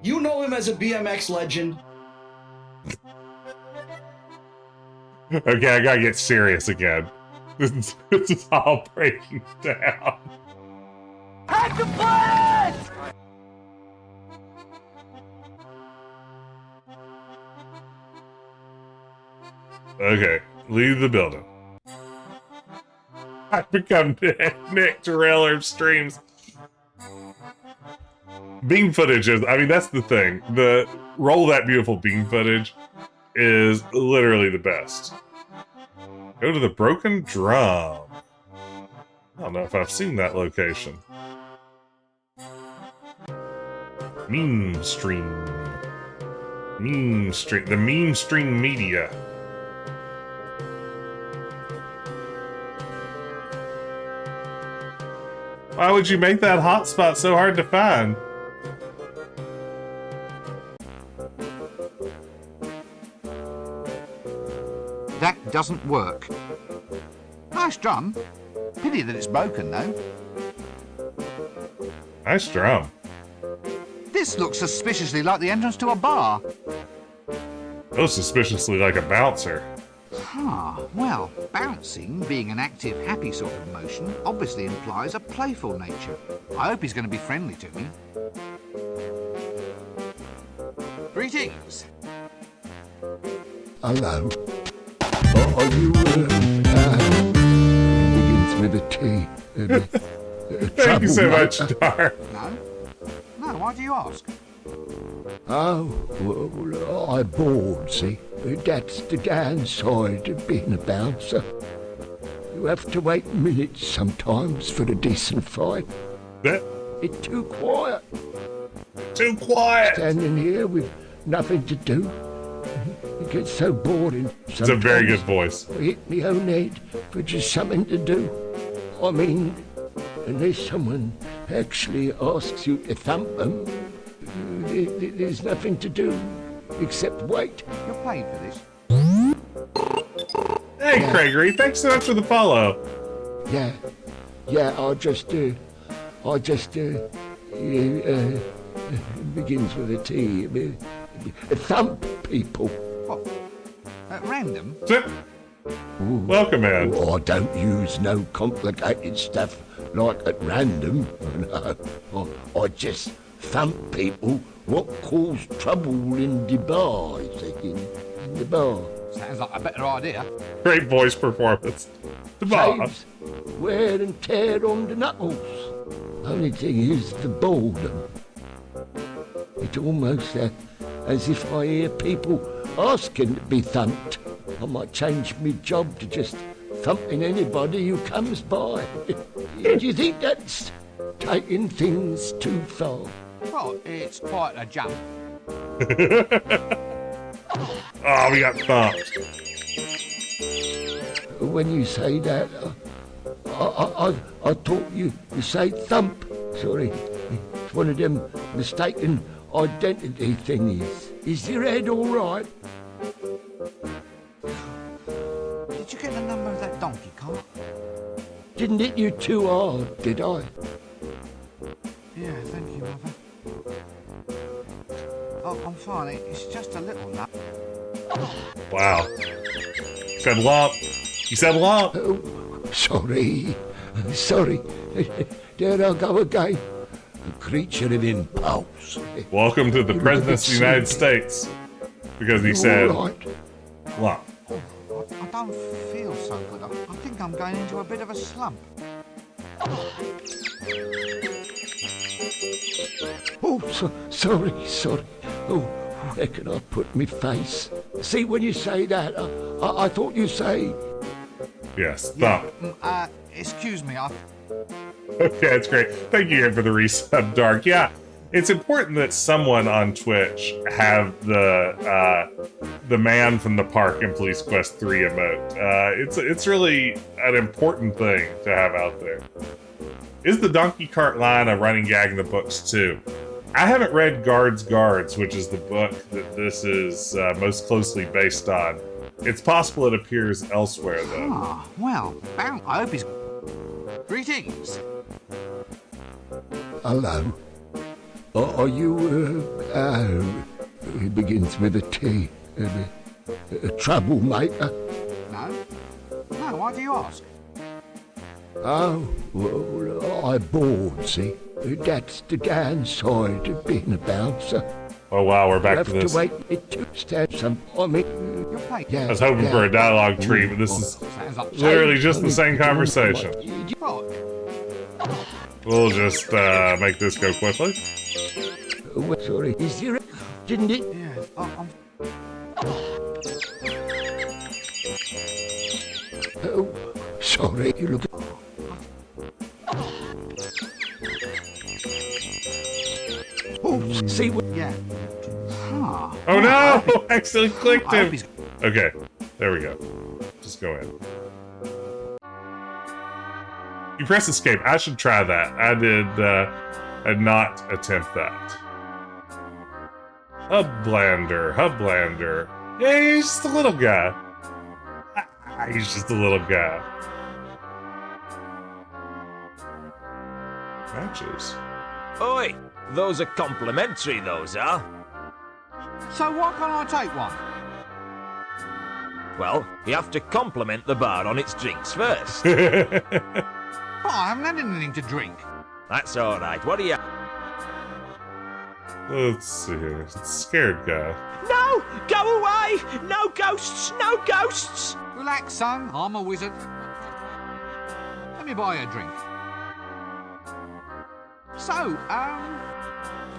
You know him as a BMX legend. Okay, I gotta get serious again. This is all breaking down. Hack the planet! Okay, leave the building. I become Nick Terrell of streams. Beam footage is, I mean, that's the thing. The roll that beautiful beam footage is literally the best. Go to the Broken Drum. I don't know if I've seen that location. Meme stream. Meme stream. The meme stream media. Why would you make that hotspot so hard to find? That doesn't work. Nice drum. Pity that it's broken, though. Nice drum. This looks suspiciously like the entrance to a bar. Oh, suspiciously like a bouncer. Well, bouncing, being an active, happy sort of motion, obviously implies a playful nature. I hope he's going to be friendly to me. Greetings. Hello. Are you, begins with a T. Thank you so much, Dar. No, why do you ask? Oh, well, I'm bored, see? That's the downside of being a bouncer. You have to wait minutes sometimes for a decent fight. It's too quiet. Too quiet! Standing here with nothing to do. It gets so boring. It's a very good voice. I hit my own head for just something to do. I mean, unless someone actually asks you to thump them, there's nothing to do except wait. You're paid for this. Hey, Yeah. Gregory, thanks so much for the follow. Yeah, I just begins with a T. Thump people. What? At random? Welcome, man. Oh, I don't use no complicated stuff like at random. No, I just thump people what cause trouble in the bar, in the bar. Sounds like a better idea. Great voice performance. The boss. Saves wear and tear on the knuckles. Only thing is the boredom. It's almost as if I hear people asking to be thumped. I might change my job to just thumping anybody who comes by. Do you think that's taking things too far? Well, it's quite a jump. Oh, we got thumped. When you say that, I thought you say thump. Sorry, it's one of them mistaken identity thingies. Is your head all right? Did you get the number of that donkey cart? Didn't hit you too hard, did I? Yeah, thank you, Mother. Oh, I'm fine. It's just a little nut. Wow. You said lump. You said lump. Oh, sorry. There I go again. A creature of impulse. Welcome to the President of the United States. Because he said right. lump. I don't feel so good. I think I'm going into a bit of a slump. Oh, sorry. Oh, where can I put me face? See, when you say that, I thought you say... Yes, thump. Excuse me, Okay, that's great. Thank you again for the resub, Dark. Yeah, it's important that someone on Twitch have the man from the park in Police Quest 3 emote. It's really an important thing to have out there. Is the donkey cart line a running gag in the books too? I haven't read Guards, which is the book that this is most closely based on. It's possible it appears elsewhere, though. Ah, well, I hope he's... Greetings. Hello. Are you, it begins with a T. A troublemaker? No, why do you ask? Oh, well, I'm bored, see? That's the downside of being a bouncer. Oh wow, we're back to You this. have to wait to stand some... I mean... I was hoping for a dialogue tree, but this is literally just the same conversation. We'll just make this go quickly. Oh, sorry, is there... Didn't it? Yeah, Oh, sorry, you look... Oh, see what... Yeah. Huh. Oh no! I accidentally clicked him! Okay, there we go. Just go in. You press escape. I should try that. I did not attempt that. Hublander. Yeah, he's just a little guy. He's just a little guy. Matches. Oi! Those are complimentary, those are. So why can't I take one? Well, you have to compliment the bar on its drinks first. Well, I haven't had anything to drink. That's all right. What are you... Let's see here. It's a scared guy. No! Go away! No ghosts! No ghosts! Relax, son. I'm a wizard. Let me buy you a drink. So,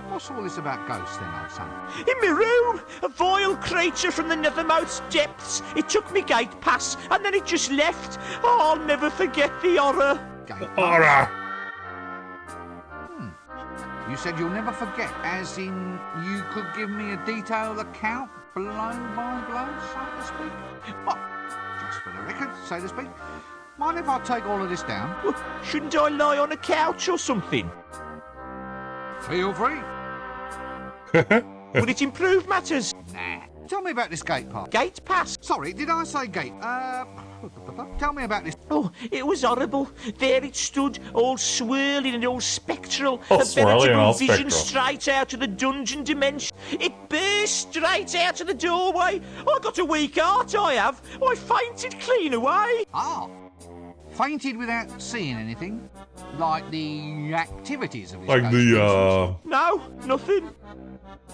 what's all this about ghosts then, old son? In my room! A vile creature from the nethermost depths. It took me gate pass, and then it just left. Oh, I'll never forget the horror. Horror! You said you'll never forget, as in you could give me a detailed account, blow by blow, so to speak? What? Just for the record, so to speak. Mind if I take all of this down? Well, shouldn't I lie on a couch or something? Feel free. Would it improve matters? Nah. Tell me about this gate pass. Gate pass? Sorry, did I say gate? Tell me about this. Oh, it was horrible. There it stood, all swirling and all spectral. All a swirling and all veritable vision spectral. straight out of the dungeon dimension. It burst straight out of the doorway. I got a weak heart, I have. I fainted clean away. Ah. Fainted without seeing anything? Like the activities of his Like ghost, the, No, nothing.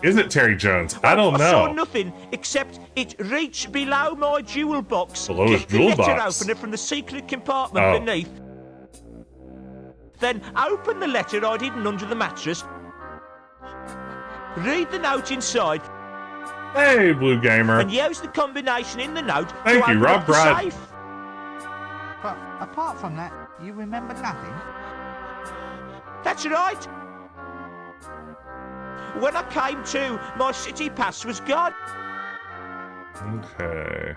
Is it Terry Jones? I don't I saw know. nothing except it reached below my jewel box. Below his Get the jewel letter box? opener from the secret compartment beneath. Then open the letter I'd hidden under the mattress. Read the note inside. Hey, Blue Gamer. And use the combination in the note Thank to you, open Rob up the Brad. safe. But apart from that, you remember nothing? That's right. When I came to, my city pass was gone. Okay.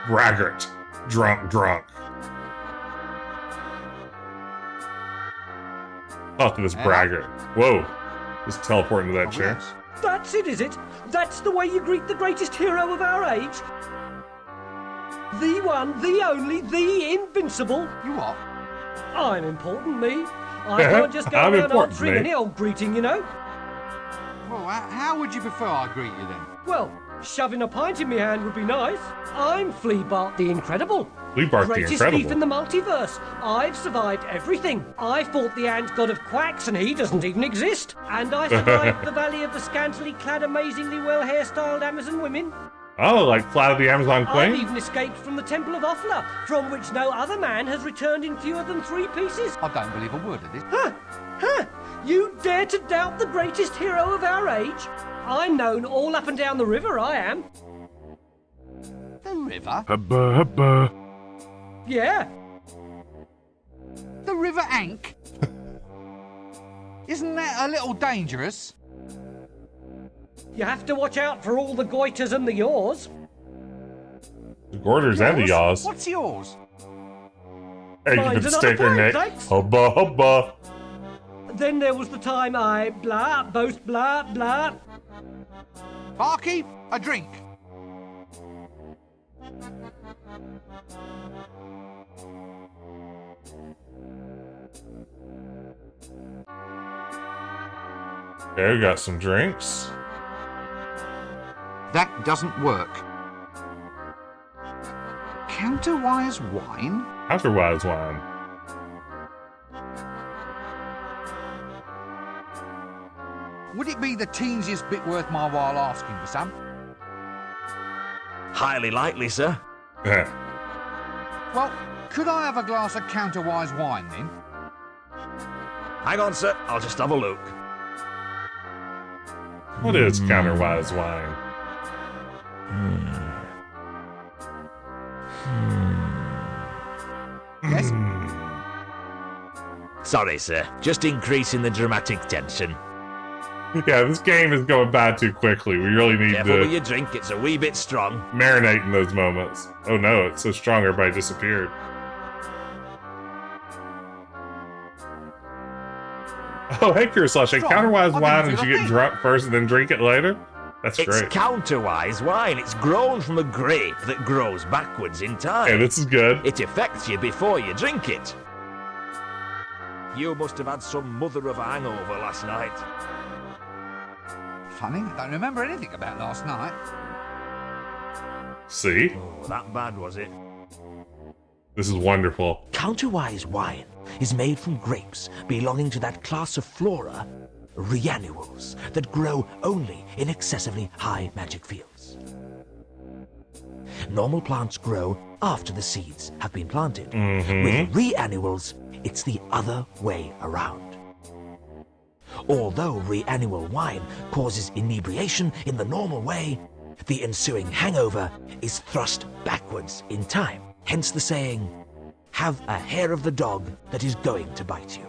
Braggart. Drunk. Oh, this Braggart. Whoa. Just teleporting to that chair. That's it, is it? That's the way you greet the greatest hero of our age? The one, the only, the invincible. You what? I'm important, me. I can't just go around answering any old greeting, you know. Well, how would you prefer I greet you then? Well, shoving a pint in my hand would be nice. I'm Fleabart the Incredible. Fleabart the Greatest Incredible. thief in the multiverse. I've survived everything. I fought the ant god of quacks and he doesn't even exist. And I survived the valley of the scantily clad, amazingly well hairstyled Amazon women. Oh, like Flight of the Amazon I've Queen? even escaped from the Temple of Offla, from which no other man has returned in fewer than 3 pieces. I don't believe a word of this. Huh! You dare to doubt the greatest hero of our age? I'm known all up and down the river, I am. The river? Hubba. Yeah. The River Ankh? Isn't that a little dangerous? You have to watch out for all the goiters and the yaws. The Gorders and the Yaws. What's yours? Hey, you Mine's can another stick her point, neck. thanks. Hubba. Then there was the time I boast blah. Barkeep, a drink. Okay, we got some drinks. That doesn't work. Counterwise wine? Counterwise wine. Would it be the teeniest bit worth my while asking for some? Highly likely, sir. Yeah. Well, could I have a glass of counterwise wine then? Hang on, sir. I'll just have a look. What is counterwise wine? Yes? Sorry, sir. Just increasing the dramatic tension. Yeah, this game is going by too quickly. We really need Careful with to your drink. It's a wee bit strong. marinate in those moments. Oh no, it's so strong everybody disappeared. Oh, hey, Kuroslash, Strong? counterwise I wine didn't and do you a get thing. drunk first and then drink it later? That's It's great. counterwise wine. It's grown from a grape that grows backwards in time. Hey, this is good. It affects you before you drink it. You must have had some mother of a hangover last night. Funny, I don't remember anything about last night. See? Oh, that bad, was it? This is wonderful. Counterwise wine is made from grapes belonging to that class of flora, reannuals, that grow only in excessively high magic fields. Normal plants grow after the seeds have been planted. With reannuals, it's the other way around. Although reannual wine causes inebriation in the normal way, the ensuing hangover is thrust backwards in time. Hence the saying, have a hair of the dog that is going to bite you.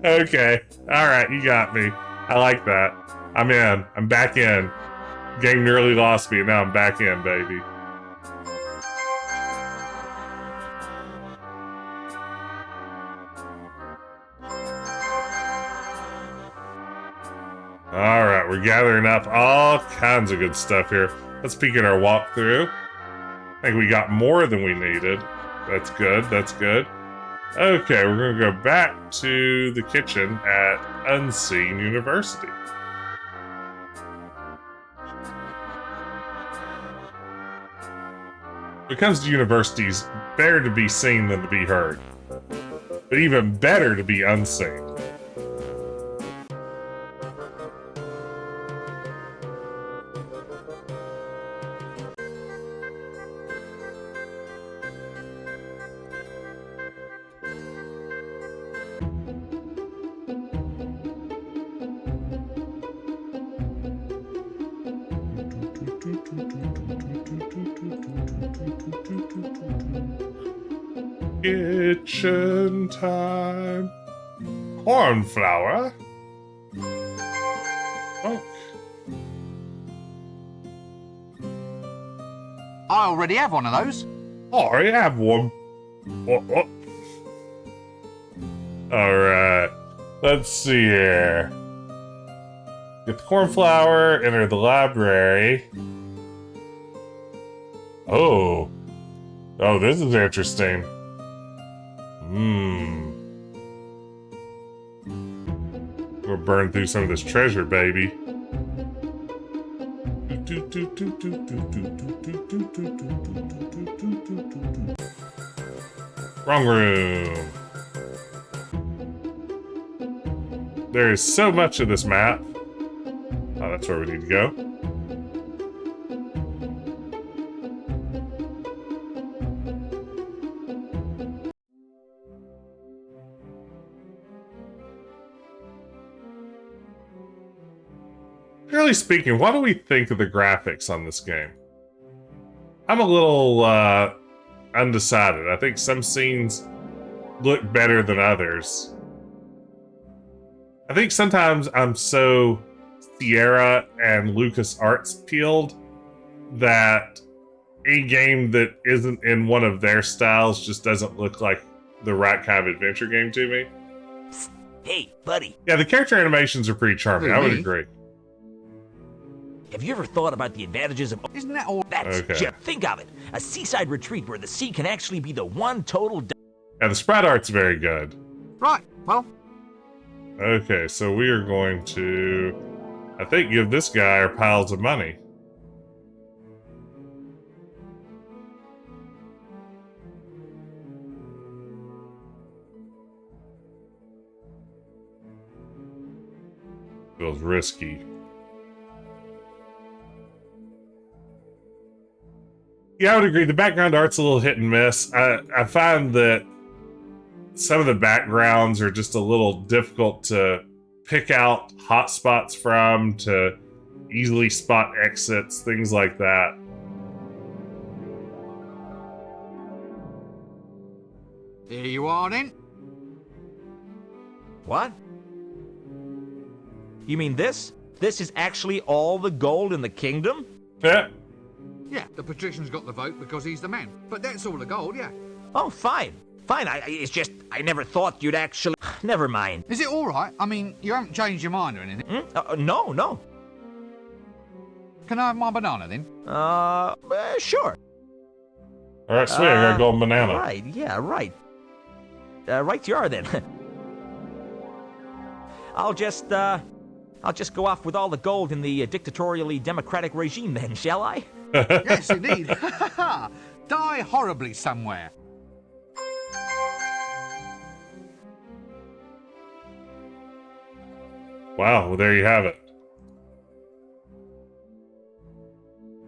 Okay. Alright, you got me. I like that. I'm in. I'm back in. Game nearly lost me, and now I'm back in, baby. Alright, we're gathering up all kinds of good stuff here. Let's peek at our walkthrough. I think we got more than we needed. That's good, that's good. Okay, we're gonna go back to the kitchen at Unseen University. When it comes to universities, better to be seen than to be heard. but even better to be unseen. Kitchen time. Cornflour. Oh. I already have one of those. I already have one. Oh. Alright. Let's see here. Get the cornflour, enter the library. Oh. Oh, this is interesting. We'll burn through some of this treasure, baby. Wrong room. There is so much of this map. Oh, that's where we need to go. Generally speaking, what do we think of the graphics on this game? I'm a little undecided. I think some scenes look better than others. I think sometimes I'm so Sierra and LucasArts peeled that a game that isn't in one of their styles just doesn't look like the right kind of adventure game to me. Hey, buddy. Yeah, the character animations are pretty charming. I would agree. Have you ever thought about the advantages of... Isn't that all? That's Okay. Jim. Think of it. A seaside retreat where the sea can actually be the one total... Yeah, the sprite art's very good. Right, well. Okay, so we are going to, I think, give this guy our piles of money. Feels risky. Yeah, I would agree. The background art's a little hit and miss. I find that some of the backgrounds are just a little difficult to pick out hot spots from, to easily spot exits, things like that. Here you are then. What? You mean this? This is actually all the gold in the kingdom? Yeah. Yeah, the patrician's got the vote because he's the man. But that's all the gold, yeah. Oh, fine. Fine, it's just, I never thought you'd actually... Never mind. Is it all right? I mean, you haven't changed your mind or anything? No. Can I have my banana then? Sure. Alright, sweet, I got a golden banana. Right, yeah, right. Right you are then. I'll just go off with all the gold in the dictatorially democratic regime then, shall I? Yes, indeed. Die horribly somewhere. Wow, well, there you have it.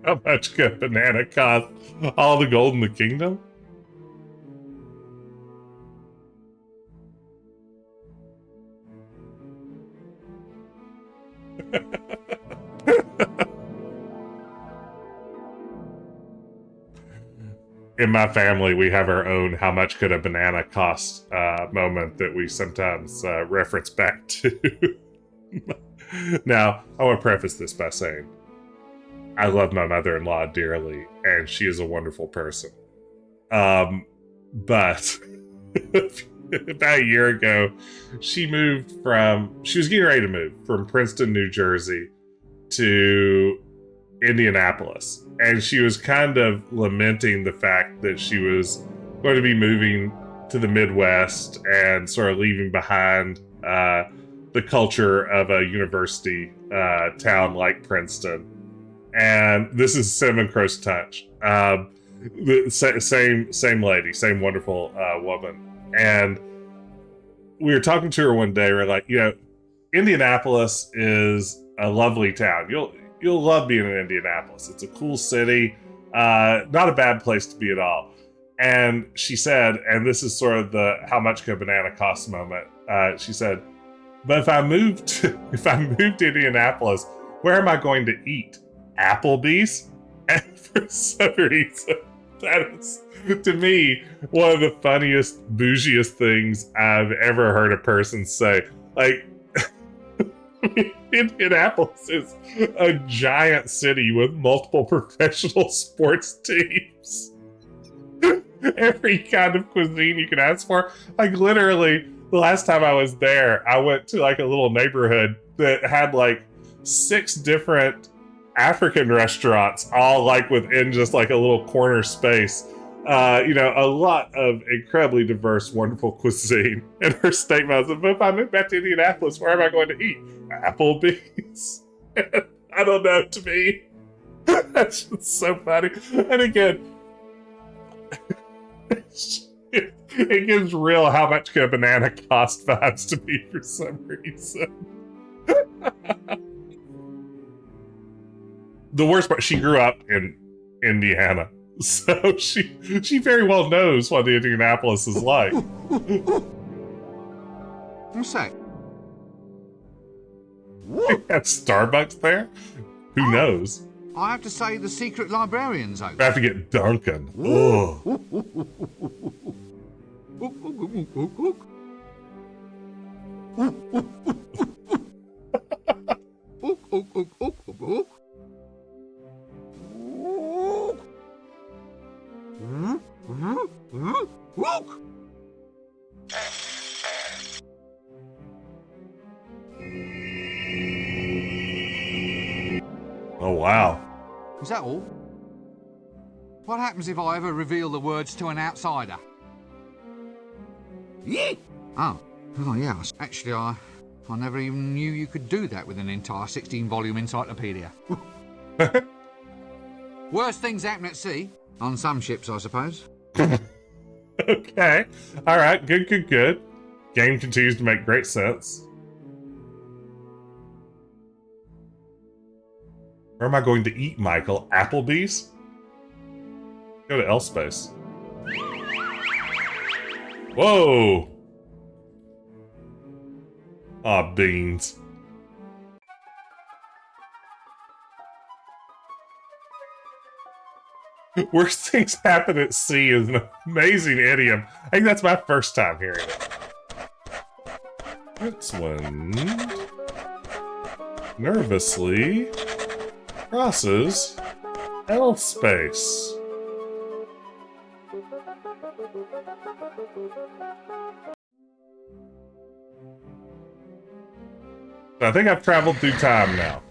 How much could a banana cost? All the gold in the kingdom? In my family, we have our own "how much could a banana cost" moment that we sometimes reference back to. Now, I want to preface this by saying I love my mother-in-law dearly, and she is a wonderful person. But about a year ago, she was getting ready to move from Princeton, New Jersey to Indianapolis. And she was kind of lamenting the fact that she was going to be moving to the Midwest and sort of leaving behind the culture of a university town like Princeton. And this is Cinnamon Crow's Touch. Same lady, same wonderful woman. And we were talking to her one day. We're like, Indianapolis is a lovely town. You'll love being in Indianapolis. It's a cool city. Not a bad place to be at all. And she said, and this is sort of the how much can a banana cost moment. She said, but if I moved to Indianapolis, where am I going to eat? Applebee's? And for some reason, that is, to me, one of the funniest, bougiest things I've ever heard a person say. Like, Indianapolis is a giant city with multiple professional sports teams. Every kind of cuisine you can ask for. Like, literally, the last time I was there, I went to like a little neighborhood that had like 6 different African restaurants, all like within just like a little corner space. A lot of incredibly diverse, wonderful cuisine. And her statement was, but if I move back to Indianapolis, where am I going to eat? Applebee's. I don't know, to me, that's just so funny. And again, it gives real how much can a banana cost vibes to me for some reason. The worst part, she grew up in Indiana, so she very well knows what the Indianapolis is like. What's that? They have Starbucks there? Who knows? I have to say the secret librarian's open. I have to get Duncan. Ugh. Oh, wow. Is that all? What happens if I ever reveal the words to an outsider? Oh, yeah. Actually, I never even knew you could do that with an entire 16-volume encyclopedia. Worst things happen at sea. On some ships, I suppose. Okay. All right. Good. Game continues to make great sense. Where am I going to eat, Michael? Applebee's? Go to L-Space. Whoa! Aw, beans. Worst things happen at sea is an amazing idiom. I think that's my first time hearing it. Rincewind nervously crosses L-Space. I think I've traveled through time now.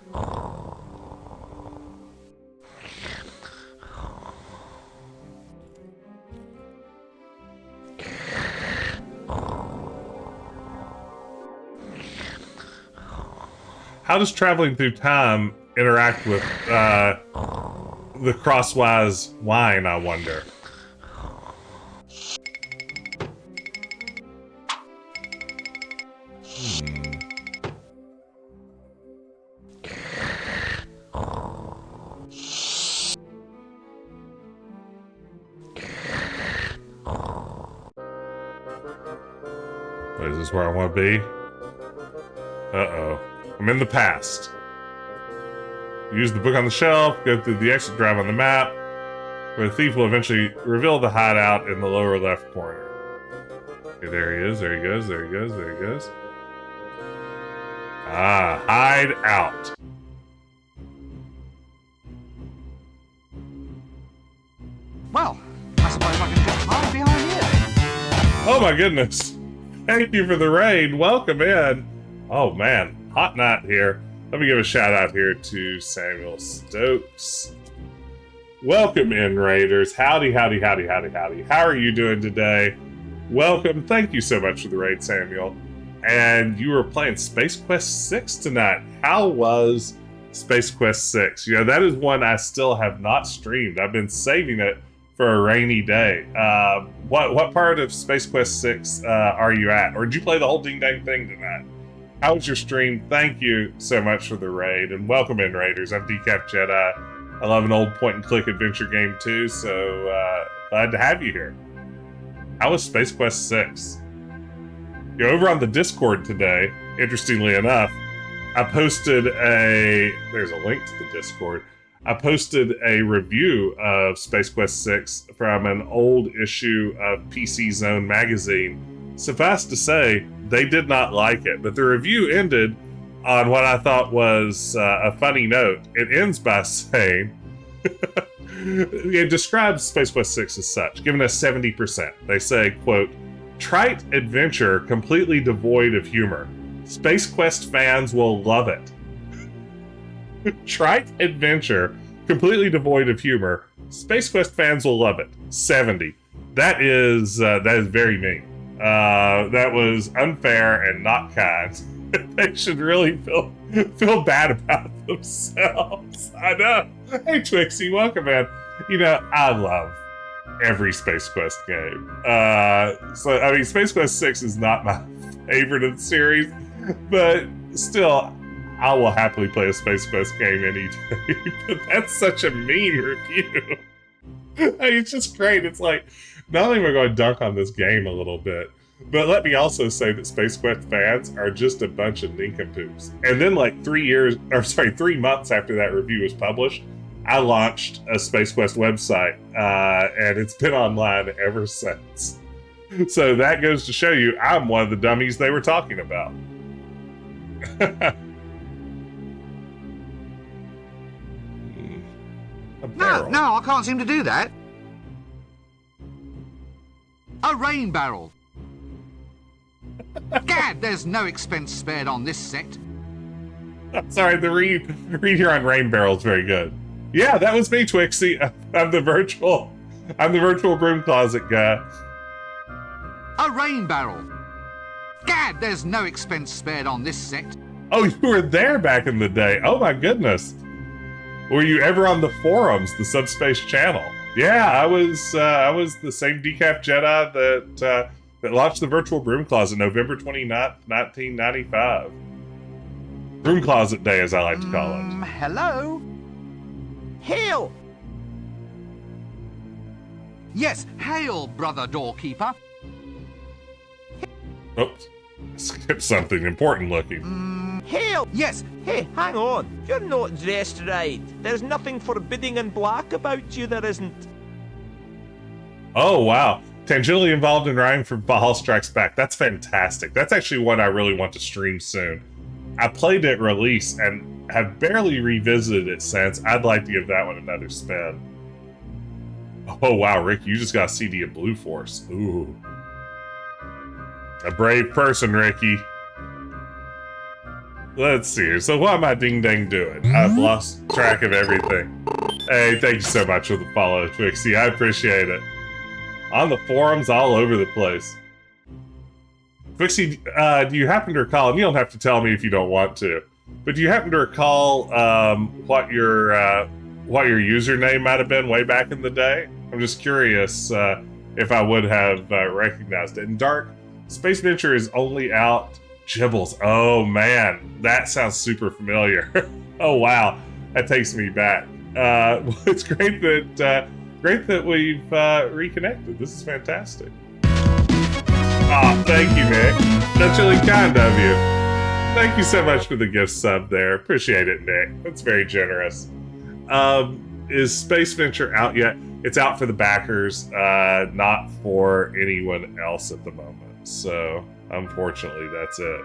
How does traveling through time interact with the crosswise wine, I wonder? Is this where I want to be? Uh-oh. I'm in the past. Use the book on the shelf, go through the exit drive on the map, where the thief will eventually reveal the hideout in the lower left corner. Okay, there he is, there he goes, there he goes, there he goes. Ah, hide out. Well, I suppose I can just hide behind here then. Oh my goodness. Thank you for the raid. Welcome in. Oh man, hot night here. Let me give a shout out here to Samuel Stokes. Welcome in, Raiders. Howdy, howdy, howdy, howdy, howdy. How are you doing today? Welcome. Thank you so much for the raid, Samuel. And you were playing Space Quest 6 tonight. How was Space Quest 6? You know, that is one I still have not streamed. I've been saving it for a rainy day. What part of Space Quest 6 are you at? Or did you play the whole ding dang thing tonight? How was your stream? Thank you so much for the raid, and welcome in, Raiders. I'm Decaf Jedi. I love an old point-and-click adventure game too, so glad to have you here. How was Space Quest 6? You're over on the Discord today, interestingly enough. I posted there's a link to the Discord. I posted a review of Space Quest 6 from an old issue of PC Zone magazine. Suffice to say, they did not like it, but the review ended on what I thought was a funny note. It ends by saying, it describes Space Quest 6 as such, giving us 70%. They say, quote, trite adventure completely devoid of humor. Space Quest fans will love it. Trite adventure completely devoid of humor. Space Quest fans will love it. 70. That is very mean. That was unfair and not kind. They should really feel bad about themselves. I know. Hey Twixie, welcome man. You know, I love every Space Quest game. So I mean, Space Quest 6 is not my favorite of the series, but still, I will happily play a Space Quest game any day. But that's such a mean review. I mean, it's just great. It's like, not only am I going to dunk on this game a little bit, but let me also say that Space Quest fans are just a bunch of nincompoops. And then like 3 months after that review was published, I launched a Space Quest website, and it's been online ever since. So that goes to show you I'm one of the dummies they were talking about. No, I can't seem to do that. A rain barrel. Gad, there's no expense spared on this set. Sorry, the read here on rain barrel is very good. Yeah, that was me, Twixie. I'm the virtual broom closet guy. A rain barrel. Gad, there's no expense spared on this set. Oh, you were there back in the day. Oh my goodness. Were you ever on the forums, the Subspace channel? Yeah, I was the same Decaf Jedi that launched the virtual broom closet November 29th, 1995. Broom closet day, as I like to call it. Hello? Hail! Yes, hail, brother doorkeeper. Oops. Skipped something important looking. Hail! Yes. Hey, hang on. You're not dressed right. There's nothing forbidding and black about you, there isn't. Oh, wow. Tangentially involved in writing for Baal Strikes Back. That's fantastic. That's actually one I really want to stream soon. I played it release and have barely revisited it since. I'd like to give that one another spin. Oh, wow, Rick, you just got a CD of Blue Force. Ooh. A brave person, Ricky. Let's see. So what am I ding-dang doing? I've lost track of everything. Hey, thank you so much for the follow, Twixie. I appreciate it. On the forums all over the place. Twixie, do you happen to recall, and you don't have to tell me if you don't want to, but do you happen to recall what your username might have been way back in the day? I'm just curious if I would have recognized it. And Dark, Space Venture is only out Gibbles. Oh man, that sounds super familiar. Oh wow, that takes me back. It's great that we've reconnected. This is fantastic. Oh, thank you, Nick. That's really kind of you. Thank you so much for the gift sub there. Appreciate it, Nick. That's very generous. Is Space Venture out yet? It's out for the backers, not for anyone else at the moment. So, unfortunately, that's it.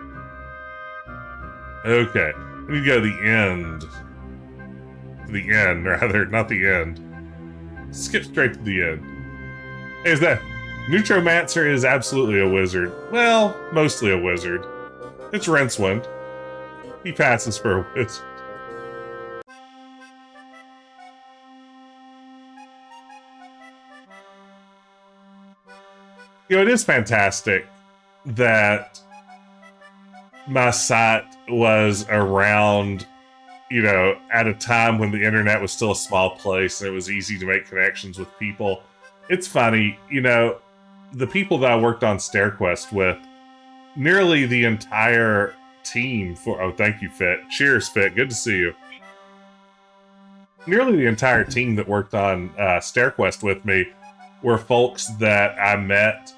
Okay, we need to go to the end. The end, rather, not the end. Skip straight to the end. Hey, is that... Neutromancer is absolutely a wizard. Well, mostly a wizard. It's Rincewind. He passes for a wizard. You know, it is fantastic that my site was around, you know, at a time when the internet was still a small place and it was easy to make connections with people. it's funny, you know, the people that I worked on StairQuest with, nearly the entire team for, oh, thank you, Fit. Cheers, Fit. Good to see you. Nearly the entire team that worked on StairQuest with me were folks that I met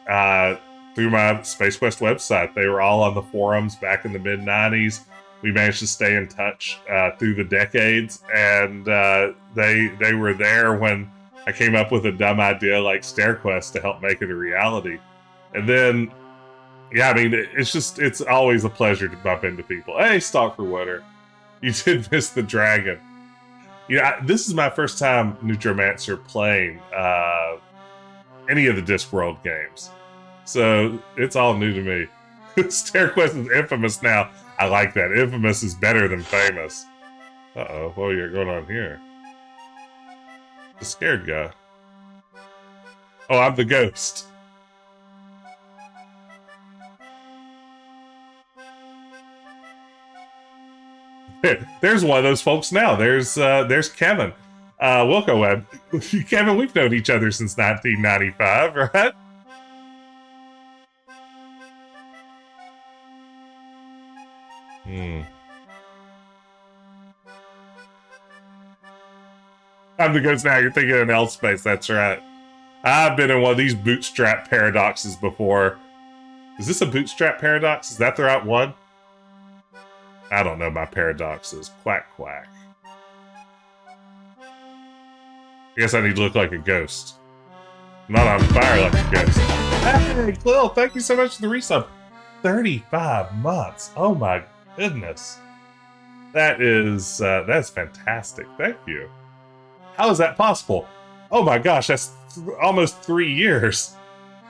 through my Space Quest website. They were all on the forums back in the mid-90s. We managed to stay in touch through the decades, and they were there when I came up with a dumb idea like StairQuest to help make it a reality. And then, yeah, I mean, it's always a pleasure to bump into people. Hey, Stalker Winter, you did miss the dragon. Yeah, this is my first time Neutromancer playing any of the Discworld games. So it's all new to me. StairQuest is infamous now. I like that. Infamous is better than famous. Uh-oh, what are you going on here? The scared guy. Oh, I'm the ghost. There's one of those folks now. There's Kevin. Wilco Web. Kevin, we've known each other since 1995, right? I'm the ghost now. You're thinking in L space. That's right. I've been in one of these bootstrap paradoxes before. Is this a bootstrap paradox? Is that the right one? I don't know my paradoxes. Quack, quack. I guess I need to look like a ghost. Not on fire like a ghost. Hey, Quill, thank you so much for the resub. 35 months. Oh my goodness. That's fantastic. Thank you. How is that possible? Oh my gosh, that's almost 3 years.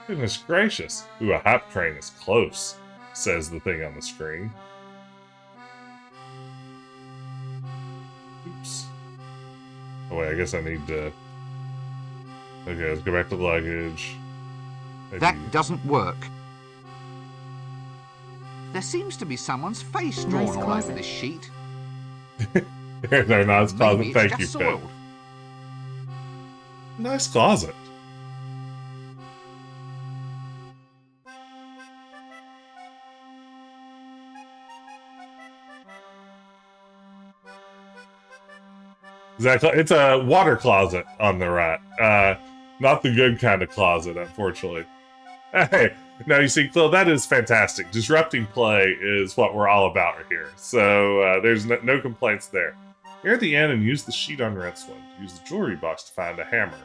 Goodness gracious. Ooh, a hype train is close, says the thing on the screen. Oops. Oh wait, I guess I need to... Okay, let's go back to the luggage. Maybe... That doesn't work. There seems to be someone's face drawn all over this sheet. They're not as closet. Thank you, just Pip. soiled. Nice closet. Exactly. It's a water closet on the right. Not the good kind of closet, unfortunately. Hey, now you see, Phil, that is fantastic. Disrupting play is what we're all about here. So there's no complaints there. Here at the end and use the sheet on Rincewind. Use the jewelry box to find a hammer.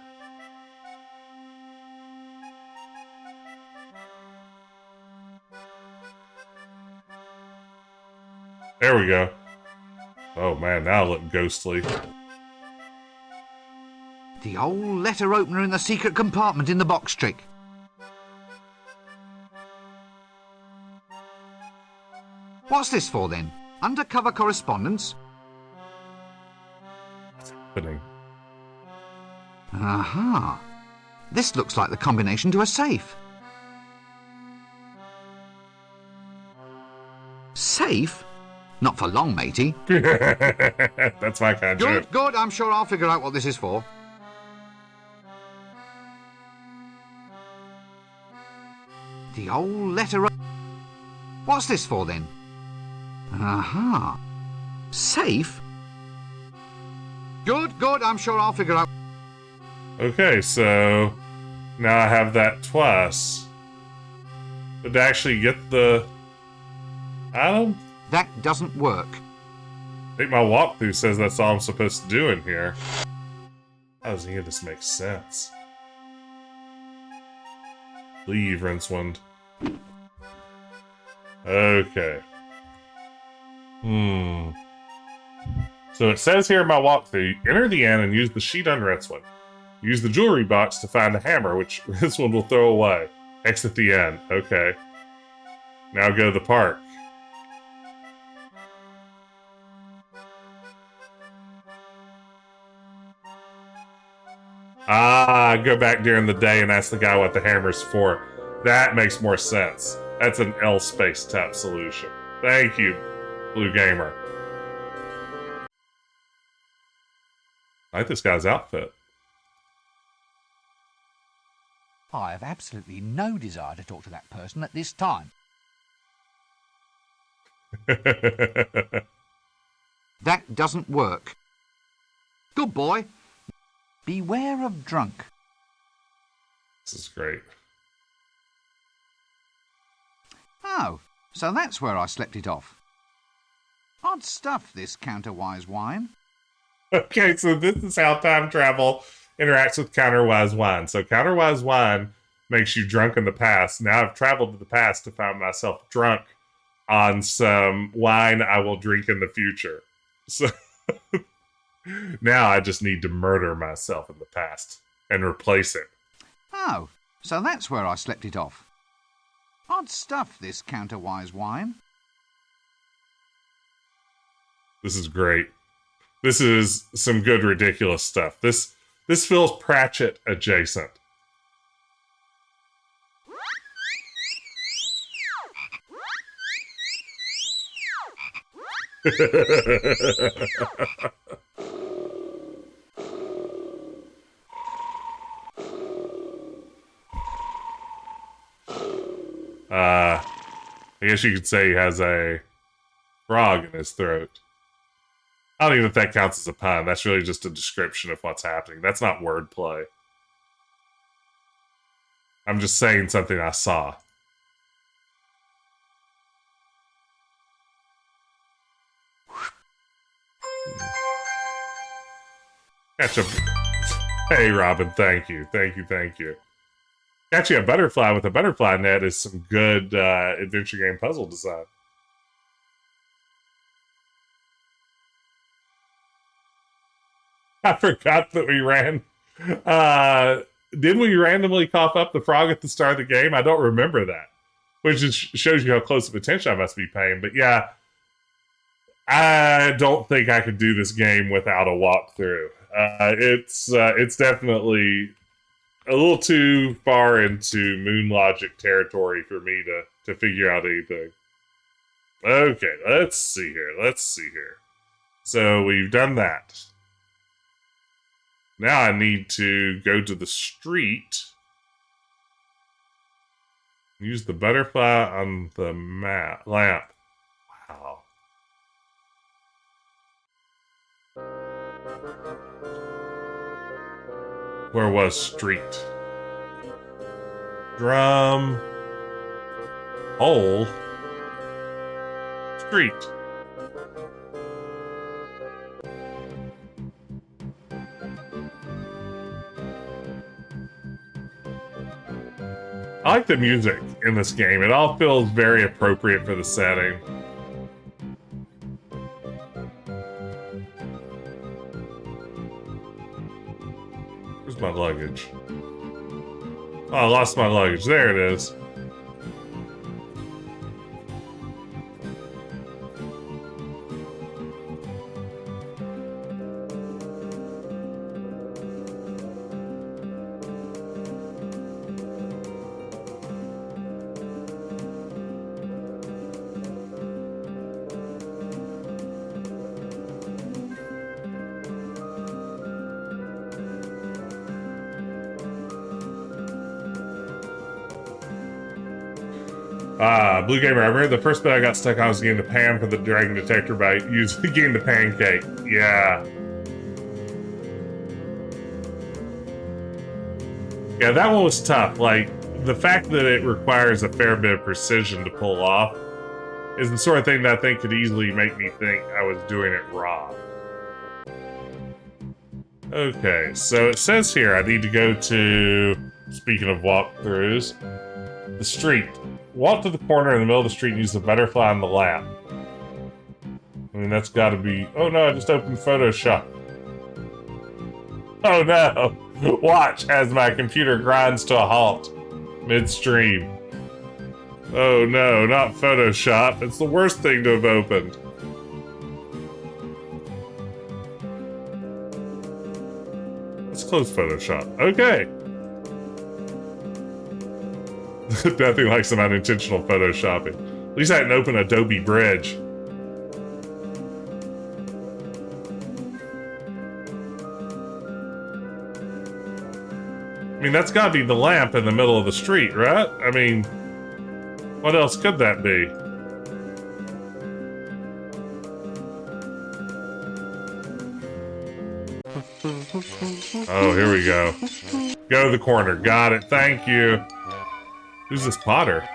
There we go. Oh man, now I look ghostly. The old letter opener in the secret compartment in the box trick. What's this for then? Undercover correspondence? What's happening? Aha. This looks like the combination to a safe. Safe? Not for long, matey. That's my kind of joke. Good, I'm sure I'll figure out what this is for. The old letter... What's this for then? Aha. Safe? Good, I'm sure I'll figure out... Okay, so... Now I have that twice. But to actually get the... item? That doesn't work. I think my walkthrough says that's all I'm supposed to do in here. How does any of this make sense? Leave, Rincewind. Okay. So it says here in my walkthrough, enter the inn and use the sheet on Rincewind. Use the jewelry box to find a hammer, which Rincewind will throw away. Exit the inn. Okay. Now go to the park. Ah, go back during the day and ask the guy what the hammer's for. That makes more sense. That's an L space type solution. Thank you, Blue Gamer. I like this guy's outfit. I have absolutely no desire to talk to that person at this time. That doesn't work. Good boy. Beware of drunk. This is great. Oh, so that's where I slept it off. Odd stuff, this counterwise wine. Okay, so this is how time travel interacts with counterwise wine. So counterwise wine makes you drunk in the past. Now I've traveled to the past to find myself drunk on some wine I will drink in the future. So now I just need to murder myself in the past and replace it. Oh, so that's where I slept it off. Odd stuff, this counterwise wine. This is great. This is some good ridiculous stuff. This feels Pratchett adjacent. I guess you could say he has a frog in his throat. I don't even know if that counts as a pun. That's really just a description of what's happening. That's not wordplay. I'm just saying something I saw. Catch a... Hey, Robin, thank you. Thank you, thank you. Catching a butterfly with a butterfly net is some good adventure game puzzle design. I forgot that we ran. Did we randomly cough up the frog at the start of the game? I don't remember that. Which just shows you how close of attention I must be paying. But yeah, I don't think I could do this game without a walkthrough. It's definitely a little too far into Moon Logic territory for me to figure out anything. Okay, let's see here. So we've done that. Now I need to go to the street. Use the butterfly on the lamp. Wow. Where was street? Drum. Hole. Street. I like the music in this game. It all feels very appropriate for the setting. Where's my luggage? Oh, I lost my luggage. There it is. Blue Gamer, I remember the first bit I got stuck on was getting the pan for the dragon detector by getting the pancake. Yeah. Yeah, that one was tough. Like, the fact that it requires a fair bit of precision to pull off is the sort of thing that I think could easily make me think I was doing it wrong. Okay, so it says here I need to go to, speaking of walkthroughs, the street. Walk to the corner in the middle of the street and use the butterfly on the lamp. I mean, that's gotta be... Oh no, I just opened Photoshop. Oh no! Watch as my computer grinds to a halt midstream. Oh no, not Photoshop. It's the worst thing to have opened. Let's close Photoshop. Okay. Nothing like some unintentional photoshopping. At least I didn't open Adobe Bridge. I mean, that's gotta be the lamp in the middle of the street, right? I mean, what else could that be? Oh, here we go. Go to the corner. Got it. Thank you. Who's this Potter?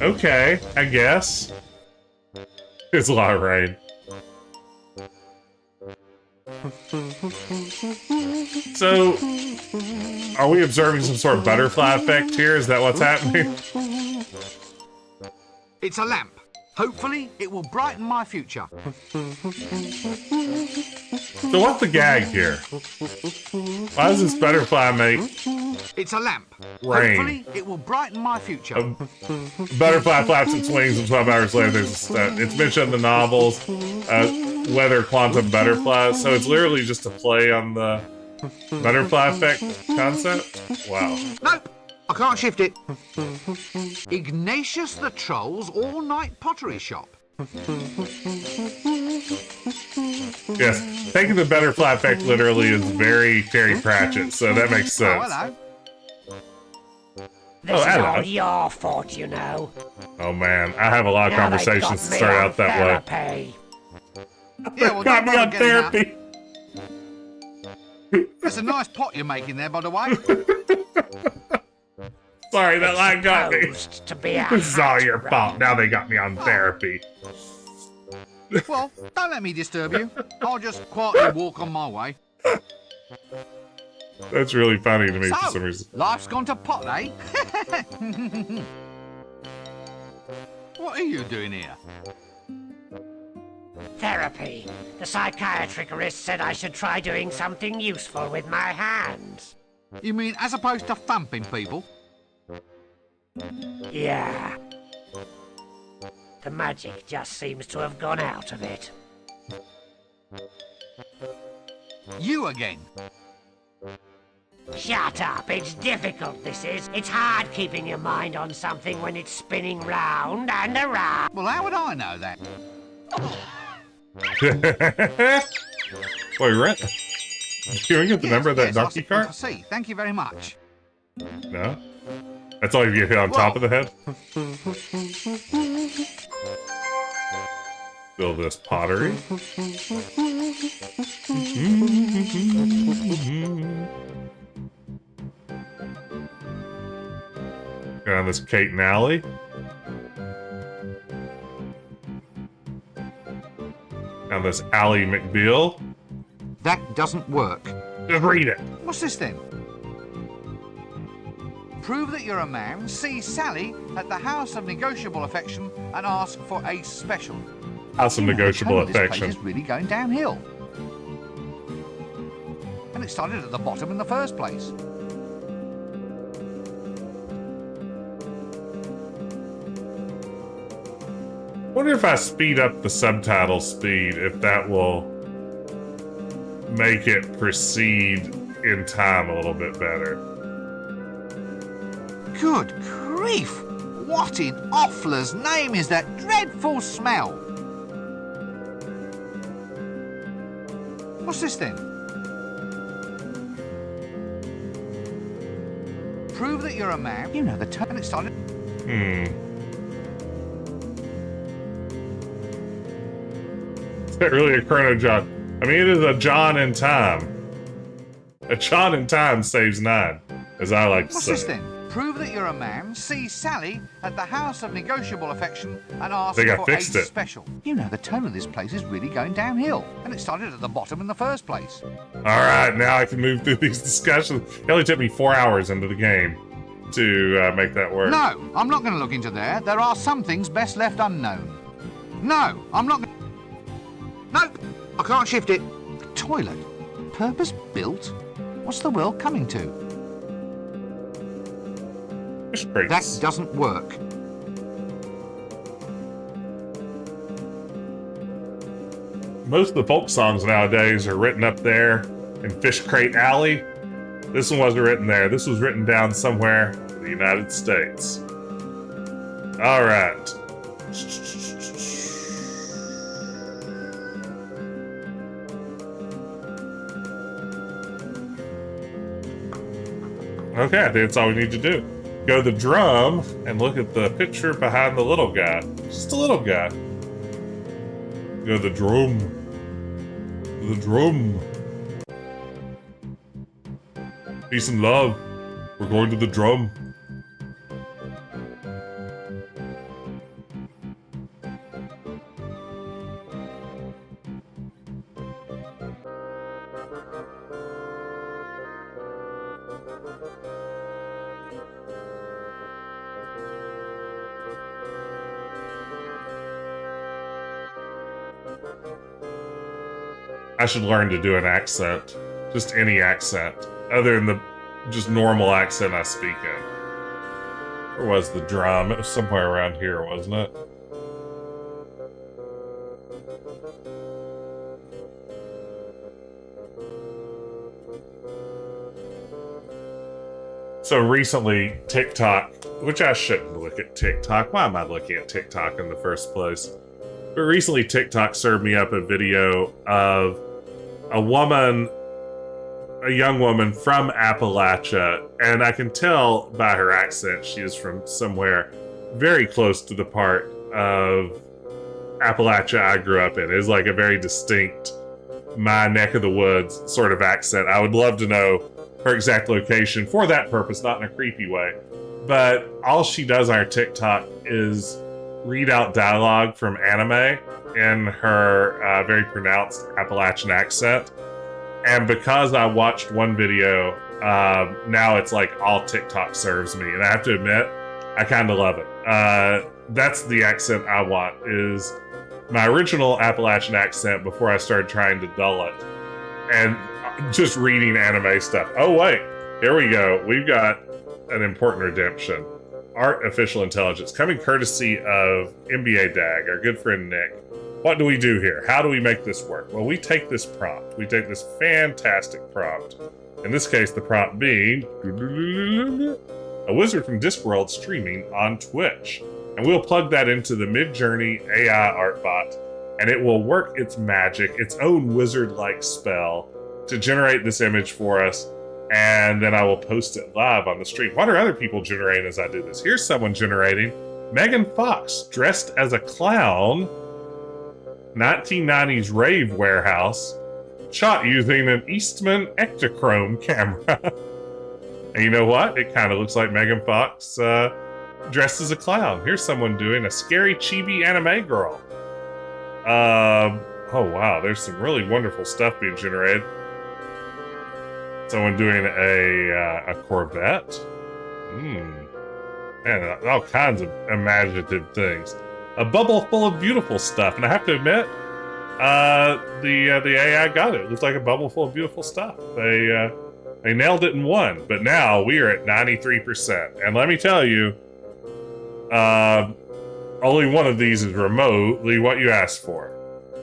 Okay, I guess. It's a lot of rain. So, are we observing some sort of butterfly effect here? Is that what's happening? It's a lamp. Hopefully, it will brighten my future. So what's the gag here? Why does this butterfly make It's a lamp. rain? Hopefully, it will brighten my future. Butterfly flaps its wings and 12 hours later there's it's mentioned in the novels, weather quantum butterflies, so it's literally just a play on the butterfly effect concept? Wow. Nope, I can't shift it. Ignatius the Troll's all-night pottery shop. Yes, taking the butterfly effect literally is very Terry Pratchett, so that makes sense. Oh, hello. This is hello. all your fault, you know. Oh man, I have a lot of Now they conversations got to me start on out that way. therapy. Yeah, well, Got don't me bother on getting that. therapy. That's a nice pot you're making there, by the way. Sorry, that line got me. Supposed to be a This is all your hat fault. Now they got me on therapy. Well, don't let me disturb you. I'll just quietly walk on my way. That's really funny to me for So, some reason. life's gone to pot, eh? What are you doing here? Therapy. The psychiatrist said I should try doing something useful with my hands. You mean as opposed to thumping people? Yeah. The magic just seems to have gone out of it. You again? Shut up, it's difficult this is. It's hard keeping your mind on something when it's spinning round and around. Well, how would I know that? Wait, Rent? Can we get the number of that yes, donkey I cart? see. Thank you very much. No? That's all you get hit on top of the head? Build this pottery. Go down this Kate and Alley. Down this Alley McBeal. That doesn't work. Just read it. What's this then? Prove that you're a man, see Sally at the House of Negotiable Affection and ask for a special. House of Negotiable This place Affection. is really going downhill. And it started at the bottom in the first place. Wonder if I speed up the subtitle speed, if that will make it proceed in time a little bit better. Good grief! What in Offler's name is that dreadful smell? What's this then? Prove that you're a man. You know the turn it started. Is that really a chrono John? I mean, it is a John in time. A John in time saves 9, as I like to What's say. this then? Prove that you're a man, see Sally at the House of Negotiable Affection and ask Think I for fixed a it. special. You know, the tone of this place is really going downhill. And it started at the bottom in the first place. Alright, now I can move through these discussions. It only took me 4 hours into the game to make that work. No, I'm not going to look into there. There are some things best left unknown. No, I'm not. No, I can't shift it. Toilet, purpose built. What's the world coming to? That doesn't work. Most of the folk songs nowadays are written up there in Fish Crate Alley. This one wasn't written there. This was written down somewhere in the United States. All right. Okay, I think that's all we need to do. Go to the drum and look at the picture behind the little guy. Just a little guy. Go to the drum. The drum. Peace and love. We're going to the drum. I should learn to do an accent. Just any accent. Other than the just normal accent I speak in. Where was the drum? It was somewhere around here, wasn't it? So recently, TikTok, which I shouldn't look at TikTok. Why am I looking at TikTok in the first place? But recently, TikTok served me up a video of a woman, a young woman from Appalachia, and I can tell by her accent she is from somewhere very close to the part of Appalachia I grew up in. It is like a very distinct, my neck of the woods sort of accent. I would love to know her exact location for that purpose, not in a creepy way. But all she does on her TikTok is read out dialogue from anime in her very pronounced Appalachian accent. And because I watched one video, now it's like all TikTok serves me. And I have to admit, I kind of love it. That's the accent I want, is my original Appalachian accent before I started trying to dull it. And just reading anime stuff. Oh wait, here we go. We've got an important redemption. Artificial intelligence, coming courtesy of NBA DAG, our good friend Nick. What do we do here? How do we make this work? Well, we take this prompt. We take this fantastic prompt. In this case, the prompt being a wizard from Discworld streaming on Twitch. And we'll plug that into the Midjourney AI art bot, and it will work its magic, its own wizard-like spell, to generate this image for us, and then I will post it live on the stream. What are other people generating as I do this? Here's someone generating Megan Fox dressed as a clown, 1990s rave warehouse, shot using an Eastman Ektachrome camera. And you know what? It kind of looks like Megan Fox dressed as a clown. Here's someone doing a scary chibi anime girl. Oh wow, there's some really wonderful stuff being generated. Someone doing a Corvette. And all kinds of imaginative things. A bubble full of beautiful stuff. And I have to admit, the AI got it. It looked like a bubble full of beautiful stuff. They nailed it in one. But now we are at 93%. And let me tell you, only one of these is remotely what you asked for.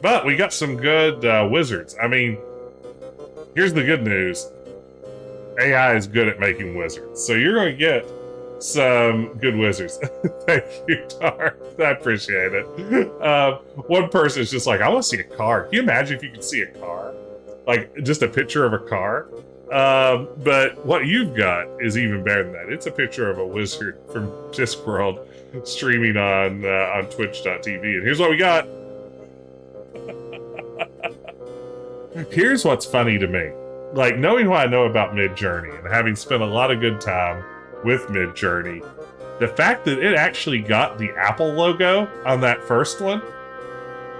But we got some good wizards. I mean, here's the good news. AI is good at making wizards. So you're going to get some good wizards. Thank you, Tar. I appreciate it. One person is just like, I want to see a car. Can you imagine if you could see a car? Like, just a picture of a car? But what you've got is even better than that. It's a picture of a wizard from Discworld streaming on twitch.tv. And here's what we got. Here's what's funny to me. Like, knowing what I know about Midjourney and having spent a lot of good time with Midjourney, the fact that it actually got the Apple logo on that first one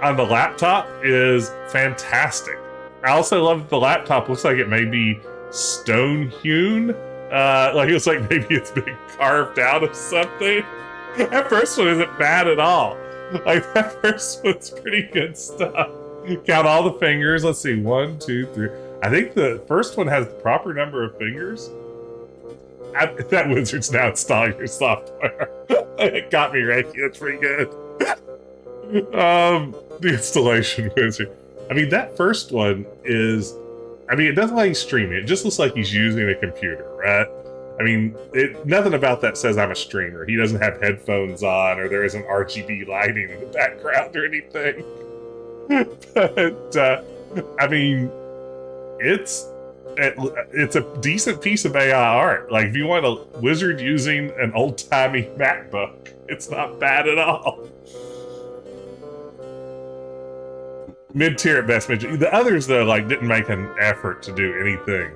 on the laptop is fantastic. I also love that the laptop looks like it may be stone hewn. Like it looks like maybe it's been carved out of something. That first one isn't bad at all. Like, that first one's pretty good stuff. Count all the fingers. Let's see. 1, 2, 3. I think the first one has the proper number of fingers. That wizard's now installing your software. It got me, Reiki. That's pretty good. The installation wizard. I mean, that first one is... I mean, it doesn't like he's streaming. It just looks like he's using a computer, right? I mean, nothing about that says I'm a streamer. He doesn't have headphones on, or there isn't RGB lighting in the background or anything. But, I mean, it's a decent piece of AI art. Like, if you want a wizard using an old-timey MacBook, it's not bad at all. Mid-tier at best. The others, though, like, didn't make an effort to do anything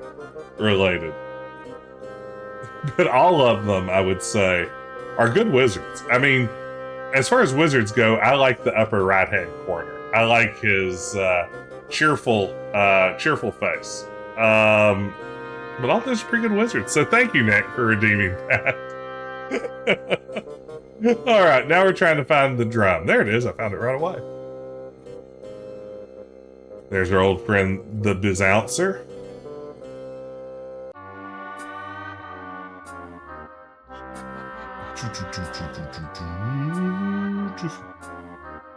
related. But all of them, I would say, are good wizards. I mean, as far as wizards go, I like the upper right-hand corner. I like his cheerful face. But all those are pretty good wizards. So thank you, Nick, for redeeming that. All right, now we're trying to find the drum. There it is. I found it right away. There's our old friend, the Bizouncer.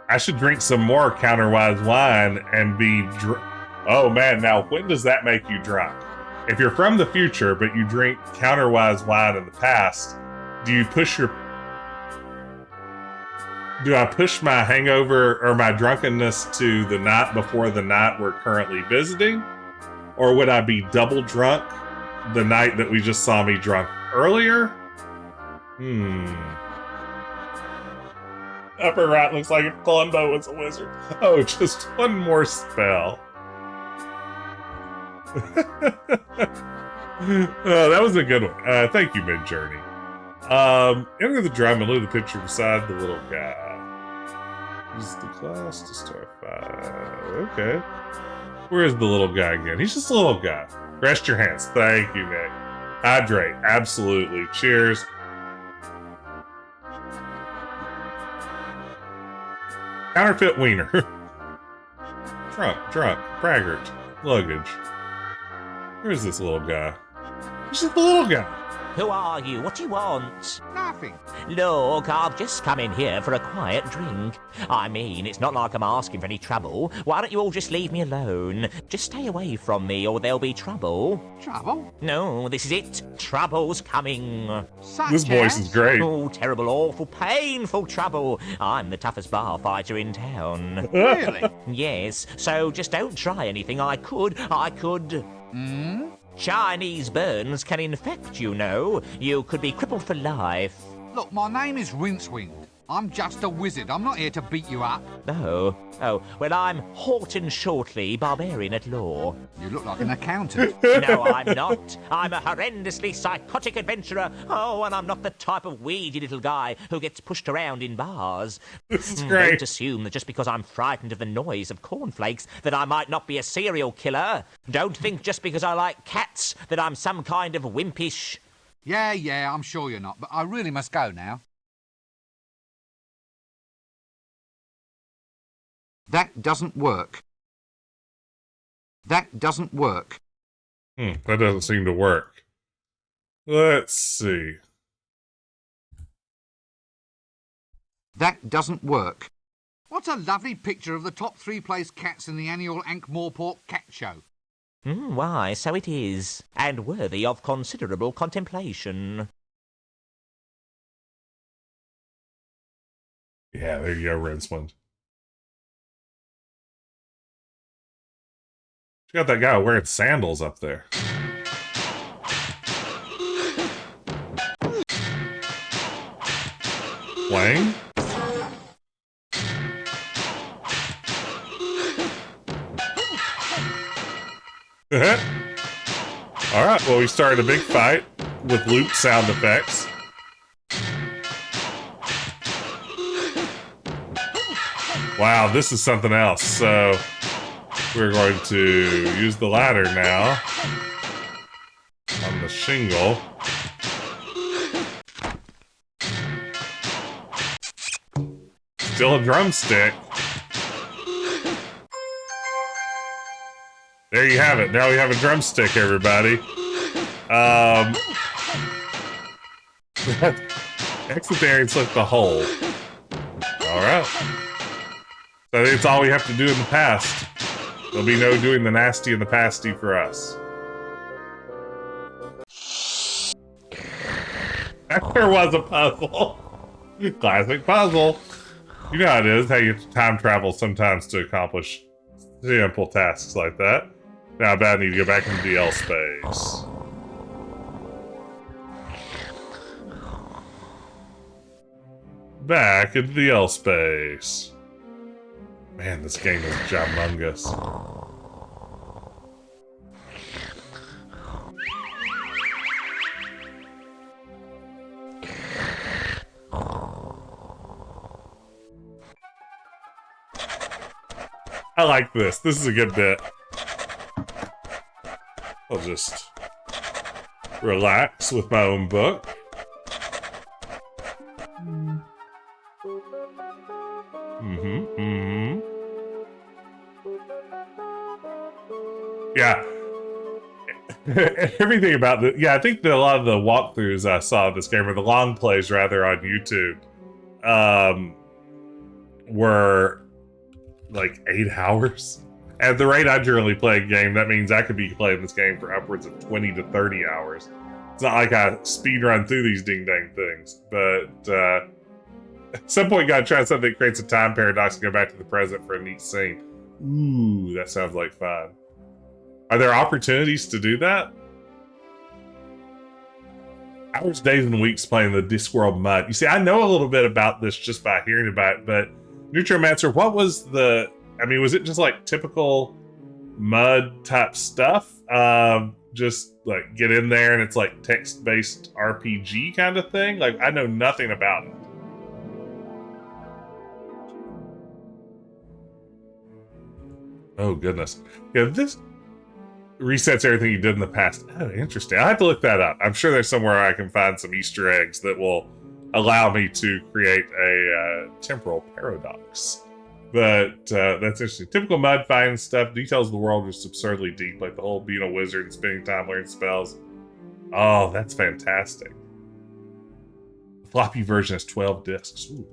I should drink some more counterwise wine and be drunk. Oh man, now when does that make you drunk? If you're from the future, but you drink counterwise wine in the past, do I push my hangover or my drunkenness to the night before the night we're currently visiting? Or would I be double drunk the night that we just saw me drunk earlier? Upper right looks like if Columbo was a wizard. Oh, just one more spell. Oh, that was a good one. Thank you, Mid-Journey. Enter the drum and leave the picture beside the little guy. Use the class to start fire. Okay. Where is the little guy again? He's just a little guy. Rest your hands. Thank you, Nick. Hydrate. Absolutely. Cheers. Counterfeit wiener. Drunk, braggart, luggage. Where's this little guy? He's just a little guy. Who are you? What do you want? Nothing. Look, I've just come in here for a quiet drink. I mean, it's not like I'm asking for any trouble. Why don't you all just leave me alone? Just stay away from me or there'll be trouble. Trouble? No, this is it. Trouble's coming. This voice is great. Oh, terrible, awful, painful trouble. I'm the toughest bar fighter in town. Really? Yes, so just don't try anything. I could. Chinese burns can infect, you know. You could be crippled for life. Look, my name is Rincewind. I'm just a wizard. I'm not here to beat you up. Oh, well, I'm Horton Shortly, barbarian at law. You look like an accountant. No, I'm not. I'm a horrendously psychotic adventurer. Oh, and I'm not the type of weedy little guy who gets pushed around in bars. This is great. Don't assume that just because I'm frightened of the noise of cornflakes that I might not be a serial killer. Don't think just because I like cats that I'm some kind of wimpish... Yeah, I'm sure you're not, but I really must go now. That doesn't work. That doesn't work. That doesn't seem to work. Let's see. That doesn't work. What a lovely picture of the top 3 place cats in the annual Ankh-Morpork cat show. Why, so it is, and worthy of considerable contemplation. Yeah, there you go, Rincewind. You got that guy wearing sandals up there. Playing? Alright, well, we started a big fight with loop sound effects. Wow, this is something else. So, we're going to use the ladder now on the shingle. still a drumstick. There you have it. Now we have a drumstick, everybody. Exit there and select the hole. Alright. So I think it's all we have to do in the past. There'll be no doing the nasty and the pasty for us. There was a puzzle. Classic puzzle. You know how it is, how you time travel sometimes to accomplish simple tasks like that. Now I bet I need to go back into the L space. Back into the L space. Man, this game is humongous. I like this. This is a good bit. I'll just relax with my own book. Yeah. Everything about the... Yeah, I think that a lot of the walkthroughs I saw of this game, or the long plays rather, on YouTube, were like 8 hours. At the rate I generally play a game, that means I could be playing this game for upwards of 20 to 30 hours. It's not like I speed run through these ding-dang things, but at some point you gotta try something that creates a time paradox and go back to the present for a neat scene. Ooh, that sounds like fun. Are there opportunities to do that? Hours, days, and weeks playing the Discworld mud. You see, I know a little bit about this just by hearing about it, but Neutromancer, what was the... I mean, was it just like typical mud type stuff? Just like get in there and it's like text-based RPG kind of thing? Like, I know nothing about it. Oh, goodness. Yeah, this resets everything you did in the past. Oh, interesting. I have to look that up. I'm sure there's somewhere I can find some Easter eggs that will allow me to create a temporal paradox. But that's interesting. Typical mud fighting stuff. Details of the world are just absurdly deep, like the whole being a wizard and spending time learning spells. Oh, that's fantastic. The floppy version has 12 discs. Ooh.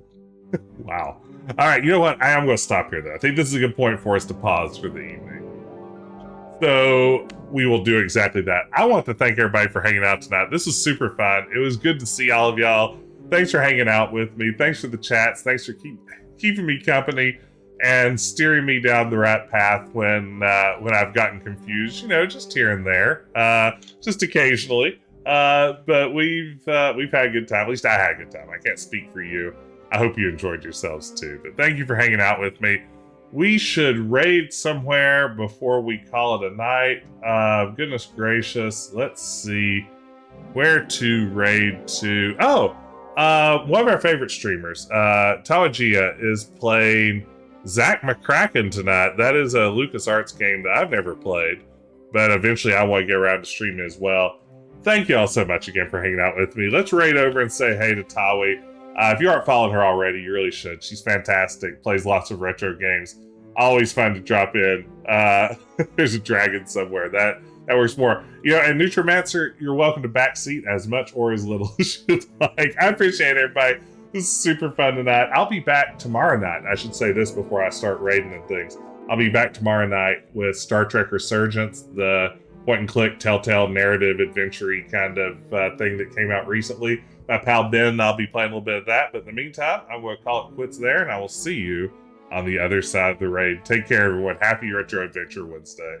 Wow. All right, you know what? I am going to stop here, though. I think this is a good point for us to pause for the evening. So we will do exactly that. I want to thank everybody for hanging out tonight. This was super fun. It was good to see all of y'all. Thanks for hanging out with me. Thanks for the chats. Thanks for keeping me company and steering me down the right path when I've gotten confused. You know, just here and there, just occasionally. But we've had a good time. At least I had a good time. I can't speak for you. I hope you enjoyed yourselves too. But thank you for hanging out with me. We should raid somewhere before we call it a night. Goodness gracious. Let's see where to raid to. Oh, one of our favorite streamers, Tawagia, is playing Zach McCracken tonight. That is a LucasArts game that I've never played, but eventually I want to get around to streaming as well. Thank you all so much again for hanging out with me. Let's raid over and say hey to Tawi. If you aren't following her already, you really should. She's fantastic, plays lots of retro games. Always fun to drop in. There's a dragon somewhere. That works more. You know, and Neutromancer, you're welcome to backseat as much or as little as you'd like. I appreciate everybody. This is super fun tonight. I'll be back tomorrow night. I should say this before I start raiding and things. I'll be back tomorrow night with Star Trek Resurgence, the point-and-click, telltale, narrative, adventure-y kind of thing that came out recently. My pal Ben and I'll be playing a little bit of that. But in the meantime, I'm going to call it quits there, and I will see you on the other side of the raid. Take care, everyone. Happy Retro Adventure Wednesday.